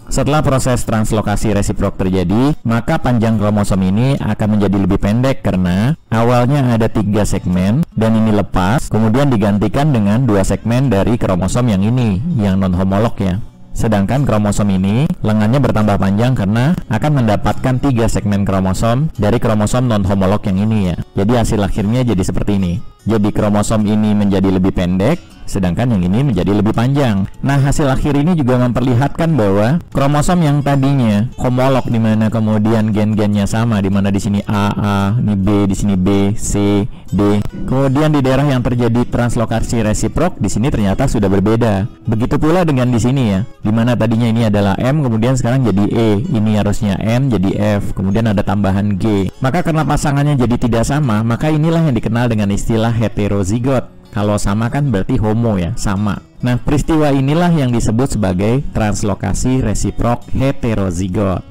Setelah proses translokasi resiprok terjadi, maka panjang kromosom ini akan menjadi lebih pendek karena awalnya ada 3 segmen dan ini lepas, kemudian digantikan dengan 2 segmen dari kromosom yang ini, yang non-homolog ya. Sedangkan kromosom ini lengannya bertambah panjang karena akan mendapatkan 3 segmen kromosom dari kromosom non-homolog yang ini ya. Jadi hasil akhirnya jadi seperti ini. Jadi kromosom ini menjadi lebih pendek, sedangkan yang ini menjadi lebih panjang. Nah, hasil akhir ini juga memperlihatkan bahwa kromosom yang tadinya homolog, di mana kemudian gen-gennya sama, di mana di sini A, ini B, di sini B, C, D. Kemudian di daerah yang terjadi translokasi resiprok, di sini ternyata sudah berbeda. Begitu pula dengan di sini ya, di mana tadinya ini adalah M, kemudian sekarang jadi E. Ini harusnya N jadi F, kemudian ada tambahan G. Maka karena pasangannya jadi tidak sama, maka inilah yang dikenal dengan istilah heterozigot. Kalau sama kan berarti homo ya, sama. Nah, peristiwa inilah yang disebut sebagai translokasi resiprok heterozigot.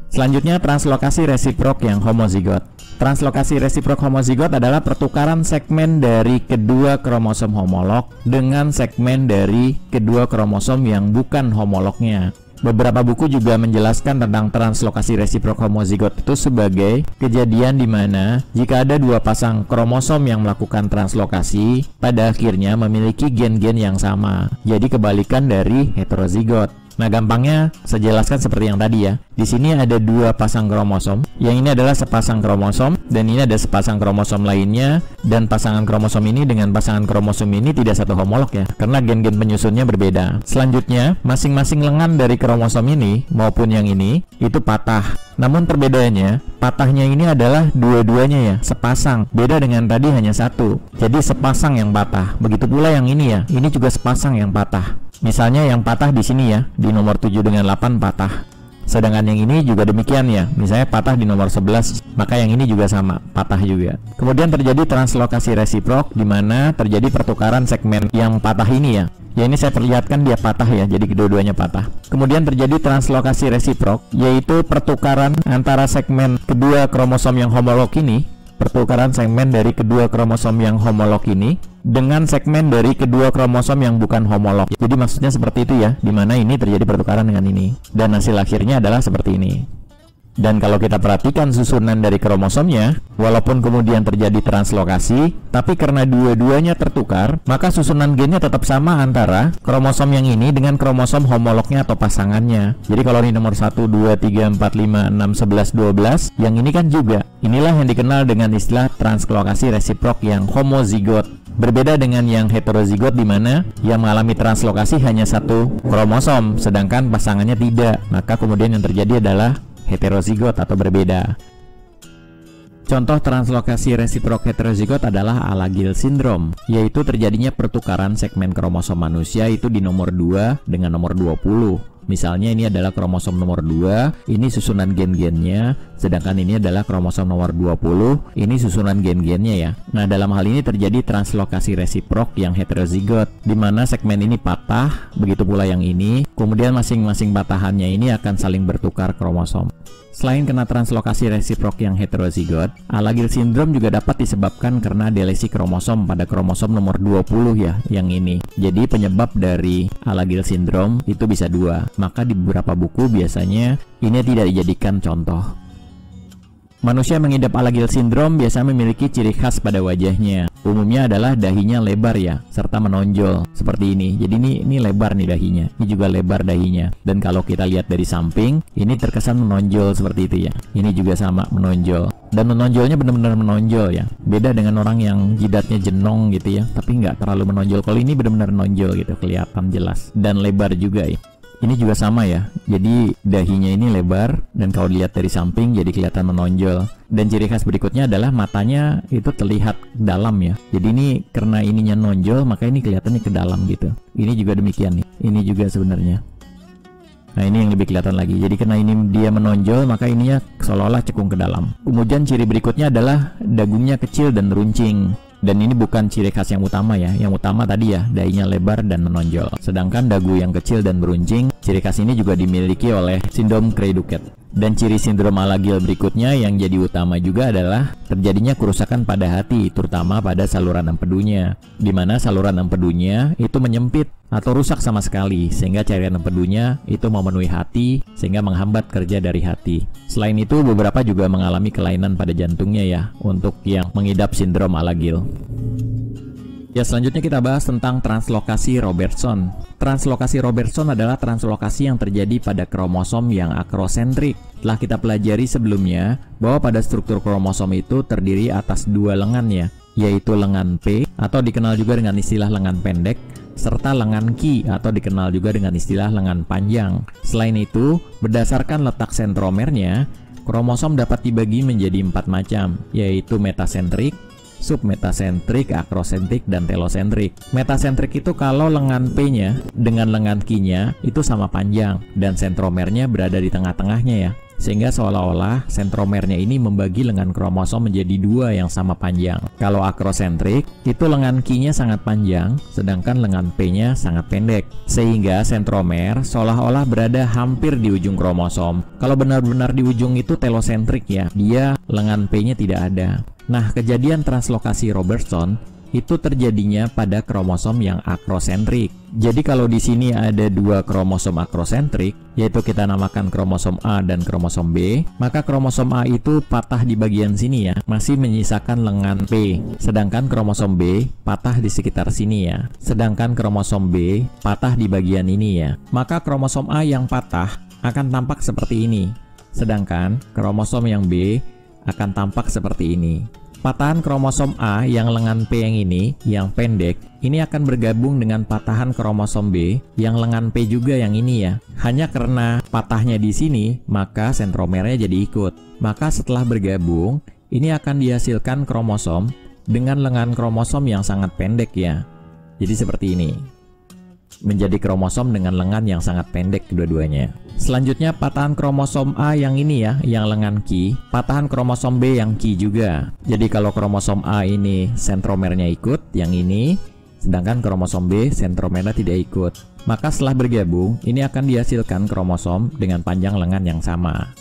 Selanjutnya translokasi resiprok yang homozigot. Translokasi resiprok homozigot adalah pertukaran segmen dari kedua kromosom homolog dengan segmen dari kedua kromosom yang bukan homolognya. Beberapa buku juga menjelaskan tentang translokasi resiprok homozigot itu sebagai kejadian di mana jika ada dua pasang kromosom yang melakukan translokasi, pada akhirnya memiliki gen-gen yang sama. Jadi kebalikan dari heterozigot. Nah, gampangnya saya jelaskan seperti yang tadi ya. Di sini ada dua pasang kromosom. Yang ini adalah sepasang kromosom dan ini ada sepasang kromosom lainnya, dan pasangan kromosom ini dengan pasangan kromosom ini tidak satu homolog ya, karena gen-gen penyusunnya berbeda. Selanjutnya, masing-masing lengan dari kromosom ini maupun yang ini itu patah. Namun perbedaannya, patahnya ini adalah dua-duanya ya, sepasang. Beda dengan tadi hanya satu. Jadi sepasang yang patah. Begitu pula yang ini ya, ini juga sepasang yang patah. Misalnya yang patah di sini ya, di nomor 7 dengan 8 patah. Sedangkan yang ini juga demikian ya, misalnya patah di nomor 11, maka yang ini juga sama, patah juga. Kemudian terjadi translokasi resiprok, di mana terjadi pertukaran segmen yang patah ini ya. Ya, ini saya perlihatkan dia patah ya, jadi kedua-duanya patah. Kemudian terjadi translokasi resiprok, yaitu pertukaran antara segmen kedua kromosom yang homolog ini, pertukaran segmen dari kedua kromosom yang homolog ini dengan segmen dari kedua kromosom yang bukan homolog. Jadi maksudnya seperti itu ya, dimana ini terjadi pertukaran dengan ini, dan hasil akhirnya adalah seperti ini. Dan kalau kita perhatikan susunan dari kromosomnya, walaupun kemudian terjadi translokasi, tapi karena dua-duanya tertukar, maka susunan gennya tetap sama antara kromosom yang ini dengan kromosom homolognya atau pasangannya. Jadi kalau ini nomor 1, 2, 3, 4, 5, 6, 11, 12, yang ini kan juga. Inilah yang dikenal dengan istilah translokasi resiprok yang homozigot. Berbeda dengan yang heterozigot di mana yang mengalami translokasi hanya satu kromosom, sedangkan pasangannya tidak. Maka kemudian yang terjadi adalah heterozigot atau berbeda. Contoh translokasi resiprok heterozigot adalah Alagille syndrome, yaitu terjadinya pertukaran segmen kromosom manusia itu di nomor 2 dengan nomor 20. Misalnya ini adalah kromosom nomor 2, ini susunan gen-gennya, sedangkan ini adalah kromosom nomor 20, ini susunan gen-gennya ya. Nah, dalam hal ini terjadi translokasi resiprok yang heterozigot, di mana segmen ini patah, begitu pula yang ini, kemudian masing-masing patahannya ini akan saling bertukar kromosom. Selain kena translokasi resiprok yang heterozigot, Alagille syndrome juga dapat disebabkan karena delesi kromosom pada kromosom nomor 20 ya, yang ini. Jadi penyebab dari Alagille syndrome itu bisa dua. Maka di beberapa buku biasanya ini tidak dijadikan contoh. Manusia mengidap Alagille syndrome biasa memiliki ciri khas pada wajahnya. Umumnya adalah dahinya lebar ya, serta menonjol seperti ini. Jadi ini lebar nih dahinya, ini juga lebar dahinya. Dan kalau kita lihat dari samping, ini terkesan menonjol seperti itu ya. Ini juga sama menonjol. Dan menonjolnya benar-benar menonjol ya. Beda dengan orang yang jidatnya jenong gitu ya, tapi nggak terlalu menonjol. Kalau ini benar-benar menonjol gitu, kelihatan jelas. Dan lebar juga ya. Ini juga sama ya, jadi dahinya ini lebar dan kalau dilihat dari samping jadi kelihatan menonjol. Dan ciri khas berikutnya adalah matanya itu terlihat dalam ya. Jadi ini karena ininya nonjol maka ini kelihatannya ke dalam gitu. Ini juga demikian nih, ini juga sebenarnya. Nah, ini yang lebih kelihatan lagi. Jadi karena ini dia menonjol maka ininya seolah-olah cekung ke dalam. Kemudian ciri berikutnya adalah dagunya kecil dan runcing. Dan ini bukan ciri khas yang utama ya. Yang utama tadi ya, dahinya lebar dan menonjol. Sedangkan dagu yang kecil dan beruncing, ciri khas ini juga dimiliki oleh sindrom Cray-Duket. Dan ciri sindrom Alagille berikutnya yang jadi utama juga adalah terjadinya kerusakan pada hati, terutama pada saluran empedunya, di mana saluran empedunya itu menyempit atau rusak sama sekali, sehingga cairan empedunya itu memenuhi hati, sehingga menghambat kerja dari hati. Selain itu, beberapa juga mengalami kelainan pada jantungnya ya, untuk yang mengidap sindrom Alagille. Ya, selanjutnya kita bahas tentang translokasi Robertson. Translokasi Robertson adalah translokasi yang terjadi pada kromosom yang akrosentrik. Telah kita pelajari sebelumnya bahwa pada struktur kromosom itu terdiri atas dua lengan ya, yaitu lengan P atau dikenal juga dengan istilah lengan pendek, serta lengan Q atau dikenal juga dengan istilah lengan panjang. Selain itu, berdasarkan letak sentromernya, kromosom dapat dibagi menjadi 4 macam, yaitu metasentrik, submetasentrik, akrosentrik, dan telosentrik. Metasentrik itu kalau lengan P-nya dengan lengan Q-nya itu sama panjang dan sentromernya berada di tengah-tengahnya ya. Sehingga seolah-olah sentromernya ini membagi lengan kromosom menjadi dua yang sama panjang. Kalau akrosentrik, itu lengan Q-nya sangat panjang, sedangkan lengan P-nya sangat pendek. Sehingga sentromer seolah-olah berada hampir di ujung kromosom. Kalau benar-benar di ujung itu telosentrik ya, dia lengan P-nya tidak ada. Nah, kejadian translokasi Robertson itu terjadinya pada kromosom yang akrosentrik. Jadi kalau di sini ada dua kromosom akrosentrik, yaitu kita namakan kromosom A dan kromosom B, maka kromosom A itu patah di bagian sini ya, masih menyisakan lengan P. Sedangkan kromosom B patah di sekitar sini ya. Sedangkan kromosom B patah di bagian ini ya. Maka kromosom A yang patah akan tampak seperti ini. Sedangkan kromosom yang B akan tampak seperti ini. Patahan kromosom A yang lengan P yang ini, yang pendek, ini akan bergabung dengan patahan kromosom B yang lengan P juga yang ini ya. Hanya karena patahnya di sini, maka sentromernya jadi ikut. Maka setelah bergabung, ini akan dihasilkan kromosom dengan lengan kromosom yang sangat pendek ya. Jadi seperti ini. Menjadi kromosom dengan lengan yang sangat pendek kedua-duanya. Selanjutnya patahan kromosom A yang ini ya, yang lengan Ki, patahan kromosom B yang Ki juga. Jadi kalau kromosom A ini sentromernya ikut, yang ini, sedangkan kromosom B sentromernya tidak ikut. Maka setelah bergabung, ini akan dihasilkan kromosom dengan panjang lengan yang sama.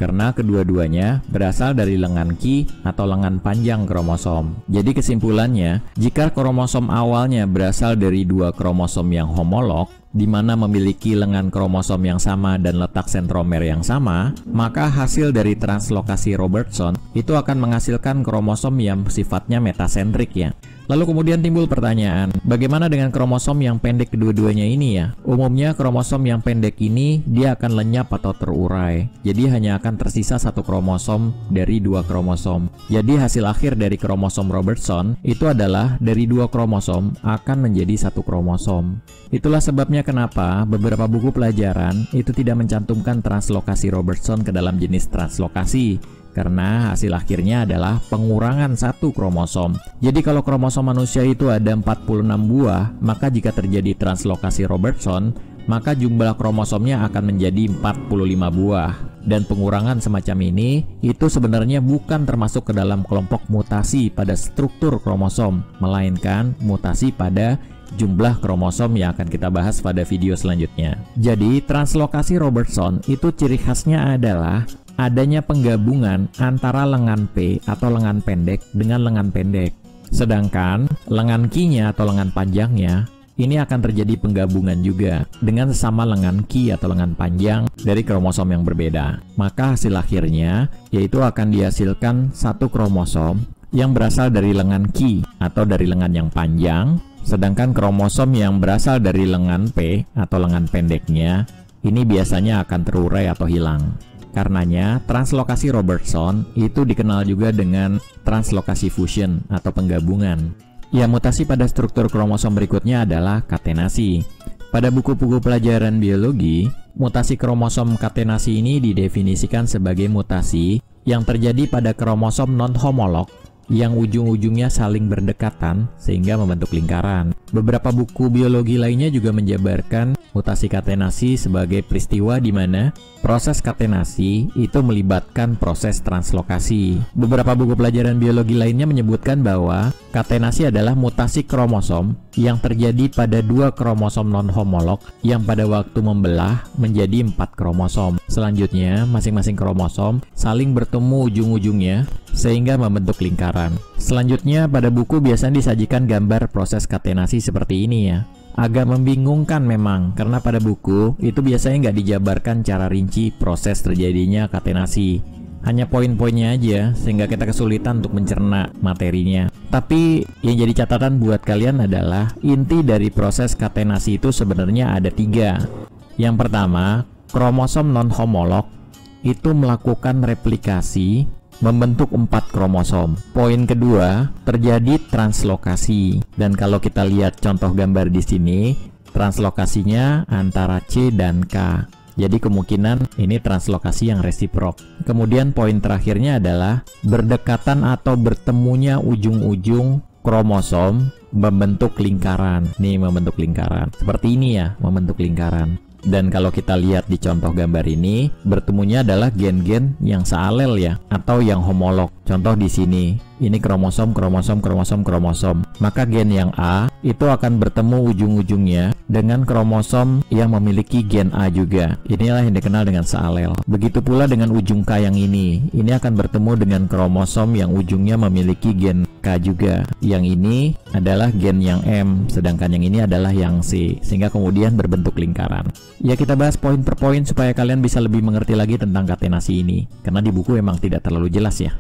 Karena kedua-duanya berasal dari lengan Ki atau lengan panjang kromosom. Jadi kesimpulannya, jika kromosom awalnya berasal dari dua kromosom yang homolog, di mana memiliki lengan kromosom yang sama dan letak sentromer yang sama, maka hasil dari translokasi Robertson itu akan menghasilkan kromosom yang sifatnya metasentrik ya. Lalu kemudian timbul pertanyaan, bagaimana dengan kromosom yang pendek kedua-duanya ini ya? Umumnya kromosom yang pendek ini dia akan lenyap atau terurai. Jadi hanya akan tersisa satu kromosom dari dua kromosom. Jadi hasil akhir dari kromosom Robertson itu adalah dari dua kromosom akan menjadi satu kromosom. Itulah sebabnya kenapa beberapa buku pelajaran itu tidak mencantumkan translokasi Robertson ke dalam jenis translokasi. Karena hasil akhirnya adalah pengurangan satu kromosom. Jadi kalau kromosom manusia itu ada 46 buah, maka jika terjadi translokasi Robertson, maka jumlah kromosomnya akan menjadi 45 buah. Dan pengurangan semacam ini itu sebenarnya bukan termasuk ke dalam kelompok mutasi pada struktur kromosom, melainkan mutasi pada jumlah kromosom yang akan kita bahas pada video selanjutnya. Jadi translokasi Robertson itu ciri khasnya adalah adanya penggabungan antara lengan P atau lengan pendek dengan lengan pendek. Sedangkan lengan Ki-nya atau lengan panjangnya ini akan terjadi penggabungan juga dengan sesama lengan Ki atau lengan panjang dari kromosom yang berbeda. Maka hasil akhirnya yaitu akan dihasilkan satu kromosom yang berasal dari lengan Ki atau dari lengan yang panjang, sedangkan kromosom yang berasal dari lengan P atau lengan pendeknya ini biasanya akan terurai atau hilang. Karenanya, translokasi Robertson itu dikenal juga dengan translokasi fusion atau penggabungan. Ya, mutasi pada struktur kromosom berikutnya adalah katenasi. Pada buku-buku pelajaran biologi, mutasi kromosom katenasi ini didefinisikan sebagai mutasi yang terjadi pada kromosom non-homolog yang ujung-ujungnya saling berdekatan sehingga membentuk lingkaran. Beberapa buku biologi lainnya juga menjabarkan mutasi katenasi sebagai peristiwa di mana proses katenasi itu melibatkan proses translokasi. Beberapa buku pelajaran biologi lainnya menyebutkan bahwa katenasi adalah mutasi kromosom yang terjadi pada dua kromosom non-homolog yang pada waktu membelah menjadi 4 kromosom. Selanjutnya, masing-masing kromosom saling bertemu ujung-ujungnya sehingga membentuk lingkaran. Selanjutnya, pada buku biasanya disajikan gambar proses katenasi seperti ini ya. Agak membingungkan memang, karena pada buku itu biasanya nggak dijabarkan cara rinci proses terjadinya katenasi. Hanya poin-poinnya aja, sehingga kita kesulitan untuk mencerna materinya. Tapi yang jadi catatan buat kalian adalah inti dari proses katenasi itu sebenarnya ada 3. Yang pertama, kromosom non-homolog itu melakukan replikasi membentuk 4 kromosom. Poin kedua, terjadi translokasi. Dan kalau kita lihat contoh gambar di sini, translokasinya antara C dan K. Jadi kemungkinan ini translokasi yang resiprok. Kemudian poin terakhirnya adalah berdekatan atau bertemunya ujung-ujung kromosom membentuk lingkaran. Nih membentuk lingkaran. Seperti ini ya, membentuk lingkaran. Dan kalau kita lihat di contoh gambar ini, bertemunya adalah gen-gen yang sealel ya, atau yang homolog. Contoh di sini, Ini kromosom, kromosom, kromosom, kromosom. Maka gen yang A itu akan bertemu ujung-ujungnya dengan kromosom yang memiliki gen A juga. Inilah yang dikenal dengan sealel. Begitu pula dengan ujung K yang ini. Ini akan bertemu dengan kromosom yang ujungnya memiliki gen K juga. Yang ini adalah gen yang M, sedangkan yang ini adalah yang C, sehingga kemudian berbentuk lingkaran. Ya, kita bahas poin per poin supaya kalian bisa lebih mengerti lagi tentang katenasi ini, karena di buku memang tidak terlalu jelas ya.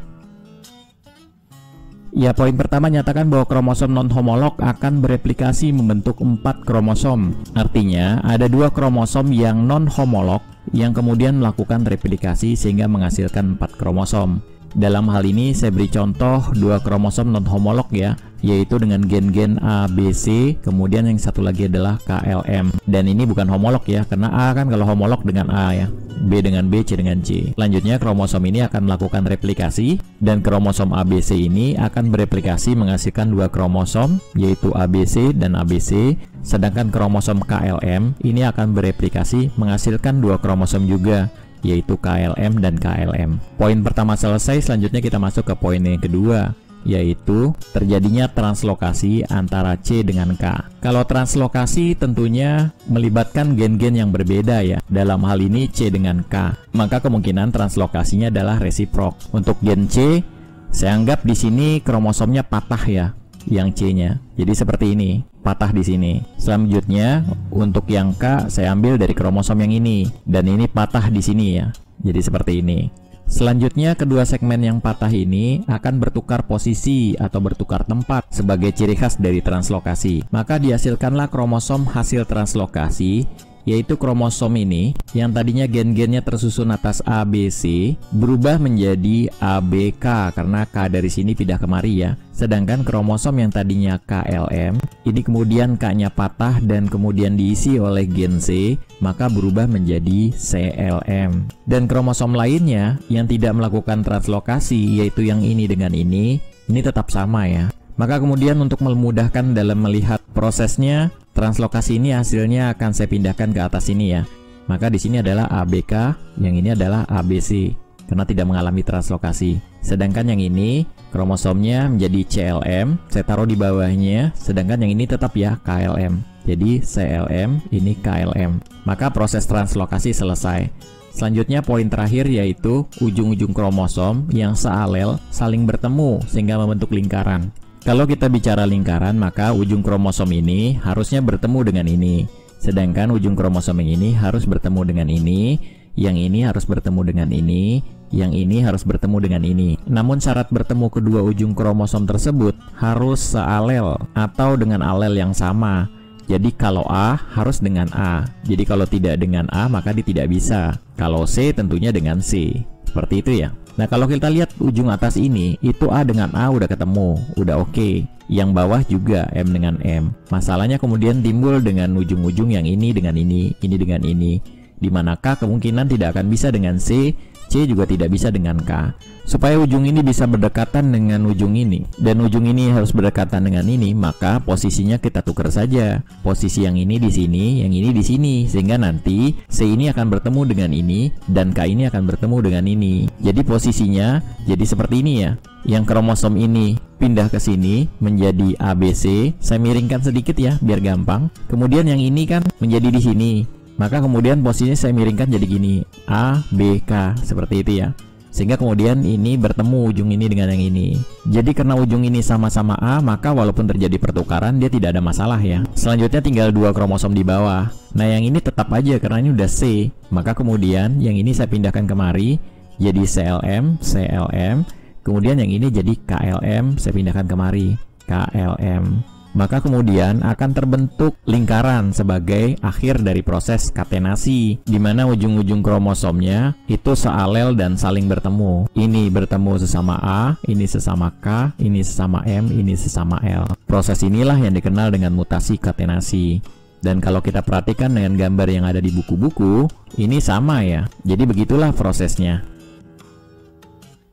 Ya, poin pertama nyatakan bahwa kromosom non-homolog akan bereplikasi membentuk 4 kromosom. Artinya, ada 2 kromosom yang non-homolog yang kemudian melakukan replikasi sehingga menghasilkan 4 kromosom. Dalam hal ini saya beri contoh 2 kromosom non-homolog ya, yaitu dengan gen-gen A, B, C, kemudian yang satu lagi adalah KLM. Dan ini bukan homolog ya, karena A kan kalau homolog dengan A ya, B dengan B, C dengan C. Selanjutnya kromosom ini akan melakukan replikasi, dan kromosom ABC ini akan bereplikasi menghasilkan 2 kromosom, yaitu ABC dan ABC. Sedangkan kromosom KLM ini akan bereplikasi menghasilkan 2 kromosom juga, yaitu KLM dan KLM. Poin pertama selesai, selanjutnya kita masuk ke poin yang kedua, yaitu terjadinya translokasi antara C dengan K. Kalau translokasi tentunya melibatkan gen-gen yang berbeda ya. Dalam hal ini C dengan K. Maka kemungkinan translokasinya adalah resiprok. Untuk gen C, saya anggap di sini kromosomnya patah ya, yang C-nya. Jadi seperti ini, patah di sini. Selanjutnya untuk yang K saya ambil dari kromosom yang ini, dan ini patah di sini ya. Jadi seperti ini. Selanjutnya kedua segmen yang patah ini akan bertukar posisi atau bertukar tempat sebagai ciri khas dari translokasi. Maka dihasilkanlah kromosom hasil translokasi, yaitu kromosom ini yang tadinya gen-gennya tersusun atas A, B, C berubah menjadi A, B, K karena K dari sini pindah kemari ya. Sedangkan kromosom yang tadinya KLM ini kemudian K-nya patah dan kemudian diisi oleh gen C, maka berubah menjadi CLM. Dan kromosom lainnya yang tidak melakukan translokasi, yaitu yang ini dengan ini tetap sama ya. Maka kemudian untuk memudahkan dalam melihat prosesnya, translokasi ini hasilnya akan saya pindahkan ke atas ini ya. Maka di sini adalah ABK, yang ini adalah ABC karena tidak mengalami translokasi. Sedangkan yang ini kromosomnya menjadi CLM, saya taruh di bawahnya, sedangkan yang ini tetap ya KLM. Jadi CLM, ini KLM. Maka proses translokasi selesai. Selanjutnya poin terakhir yaitu ujung-ujung kromosom yang sealel saling bertemu sehingga membentuk lingkaran. Kalau kita bicara lingkaran, maka ujung kromosom ini harusnya bertemu dengan ini. Sedangkan ujung kromosom yang ini harus bertemu dengan ini, yang ini harus bertemu dengan ini, yang ini harus bertemu dengan ini. Namun syarat bertemu kedua ujung kromosom tersebut harus sealel atau dengan alel yang sama. Jadi kalau A harus dengan A. Jadi kalau tidak dengan A maka dia tidak bisa. Kalau C tentunya dengan C. Seperti itu ya. Nah kalau kita lihat ujung atas ini, itu A dengan A udah ketemu, udah oke. Yang bawah juga M dengan M. Masalahnya kemudian timbul dengan ujung-ujung yang ini dengan ini dengan ini. Dimana K kemungkinan tidak akan bisa dengan C, C juga tidak bisa dengan K. Supaya ujung ini bisa berdekatan dengan ujung ini, dan ujung ini harus berdekatan dengan ini, maka posisinya kita tukar saja. Posisi yang ini di sini, yang ini di sini, sehingga nanti C ini akan bertemu dengan ini, dan K ini akan bertemu dengan ini. Jadi posisinya jadi seperti ini ya. Yang kromosom ini pindah ke sini menjadi ABC. Saya miringkan sedikit ya, biar gampang. Kemudian yang ini kan menjadi di sini. Maka kemudian posisinya saya miringkan jadi gini, A, B, K, seperti itu ya. Sehingga kemudian ini bertemu ujung ini dengan yang ini. Jadi karena ujung ini sama-sama A, maka walaupun terjadi pertukaran dia tidak ada masalah ya. Selanjutnya tinggal 2 kromosom di bawah. Nah yang ini tetap aja karena ini udah C. Maka kemudian yang ini saya pindahkan kemari jadi CLM, CLM. Kemudian yang ini jadi KLM, saya pindahkan kemari, KLM. Maka kemudian akan terbentuk lingkaran sebagai akhir dari proses katenasi, di mana ujung-ujung kromosomnya itu sealel dan saling bertemu. Ini bertemu sesama A, ini sesama K, ini sesama M, ini sesama L. Proses inilah yang dikenal dengan mutasi katenasi. Dan kalau kita perhatikan dengan gambar yang ada di buku-buku, ini sama ya. Jadi begitulah prosesnya.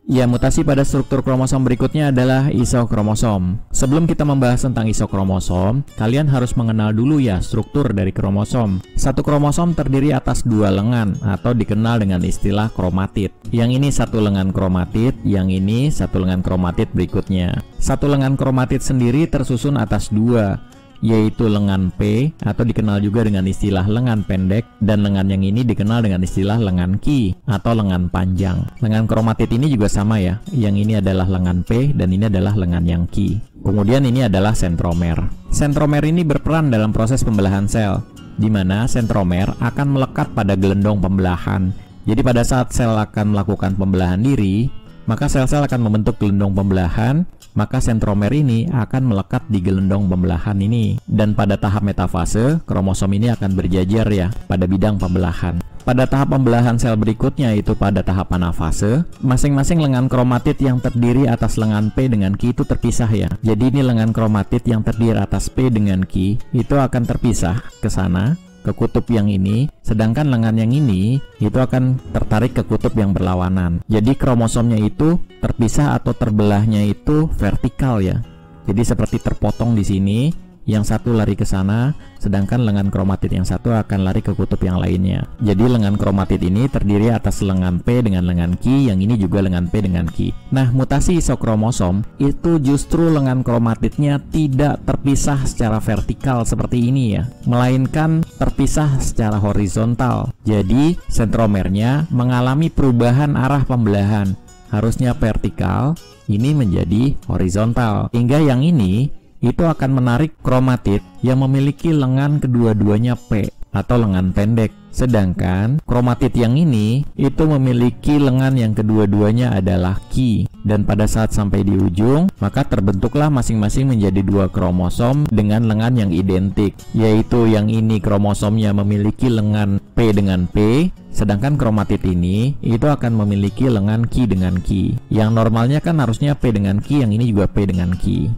Ya, mutasi pada struktur kromosom berikutnya adalah isokromosom. Sebelum kita membahas tentang isokromosom, kalian harus mengenal dulu ya struktur dari kromosom. Satu kromosom terdiri atas dua lengan atau dikenal dengan istilah kromatid. Yang ini satu lengan kromatid, yang ini satu lengan kromatid berikutnya. Satu lengan kromatid sendiri tersusun atas dua, yaitu lengan P atau dikenal juga dengan istilah lengan pendek, dan lengan yang ini dikenal dengan istilah lengan Q atau lengan panjang. Lengan kromatid ini juga sama ya, yang ini adalah lengan P dan ini adalah lengan yang Q. Kemudian ini adalah sentromer. Sentromer ini berperan dalam proses pembelahan sel, di mana sentromer akan melekat pada gelendong pembelahan. Jadi pada saat sel akan melakukan pembelahan diri, maka sel-sel akan membentuk gelendong pembelahan, maka sentromer ini akan melekat di gelendong pembelahan ini. Dan pada tahap metafase, kromosom ini akan berjajar ya pada bidang pembelahan. Pada tahap pembelahan sel berikutnya, yaitu pada tahap anafase, masing-masing lengan kromatid yang terdiri atas lengan P dengan Q itu terpisah ya. Jadi ini lengan kromatid yang terdiri atas P dengan Q itu akan terpisah ke sana, ke kutub yang ini, sedangkan lengan yang ini itu akan tertarik ke kutub yang berlawanan. Jadi kromosomnya itu terpisah atau terbelahnya itu vertikal ya. Jadi seperti terpotong di sini, yang satu lari ke sana, sedangkan lengan kromatid yang satu akan lari ke kutub yang lainnya. Jadi lengan kromatid ini terdiri atas lengan P dengan lengan Q, yang ini juga lengan P dengan Q. Nah, mutasi isokromosom itu justru lengan kromatidnya tidak terpisah secara vertikal seperti ini ya, melainkan terpisah secara horizontal. Jadi sentromernya mengalami perubahan arah pembelahan, harusnya vertikal, ini menjadi horizontal. Hingga yang ini itu akan menarik kromatid yang memiliki lengan kedua-duanya P atau lengan pendek. Sedangkan kromatid yang ini itu memiliki lengan yang kedua-duanya adalah Q. Dan pada saat sampai di ujung, maka terbentuklah masing-masing menjadi dua kromosom dengan lengan yang identik, yaitu yang ini kromosomnya memiliki lengan P dengan P, sedangkan kromatid ini itu akan memiliki lengan Q dengan Q. Yang normalnya kan harusnya P dengan Q, yang ini juga P dengan Q.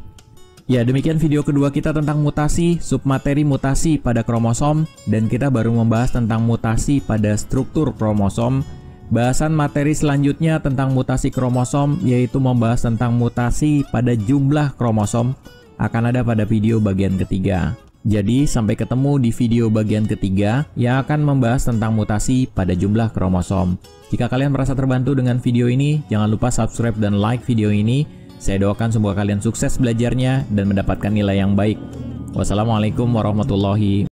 Ya, demikian video kedua kita tentang mutasi, submateri mutasi pada kromosom, dan kita baru membahas tentang mutasi pada struktur kromosom. Bahasan materi selanjutnya tentang mutasi kromosom, yaitu membahas tentang mutasi pada jumlah kromosom, akan ada pada video bagian ketiga. Jadi, sampai ketemu di video bagian ketiga yang akan membahas tentang mutasi pada jumlah kromosom. Jika kalian merasa terbantu dengan video ini, jangan lupa subscribe dan like video ini. Saya doakan semoga kalian sukses belajarnya dan mendapatkan nilai yang baik. Wassalamualaikum warahmatullahi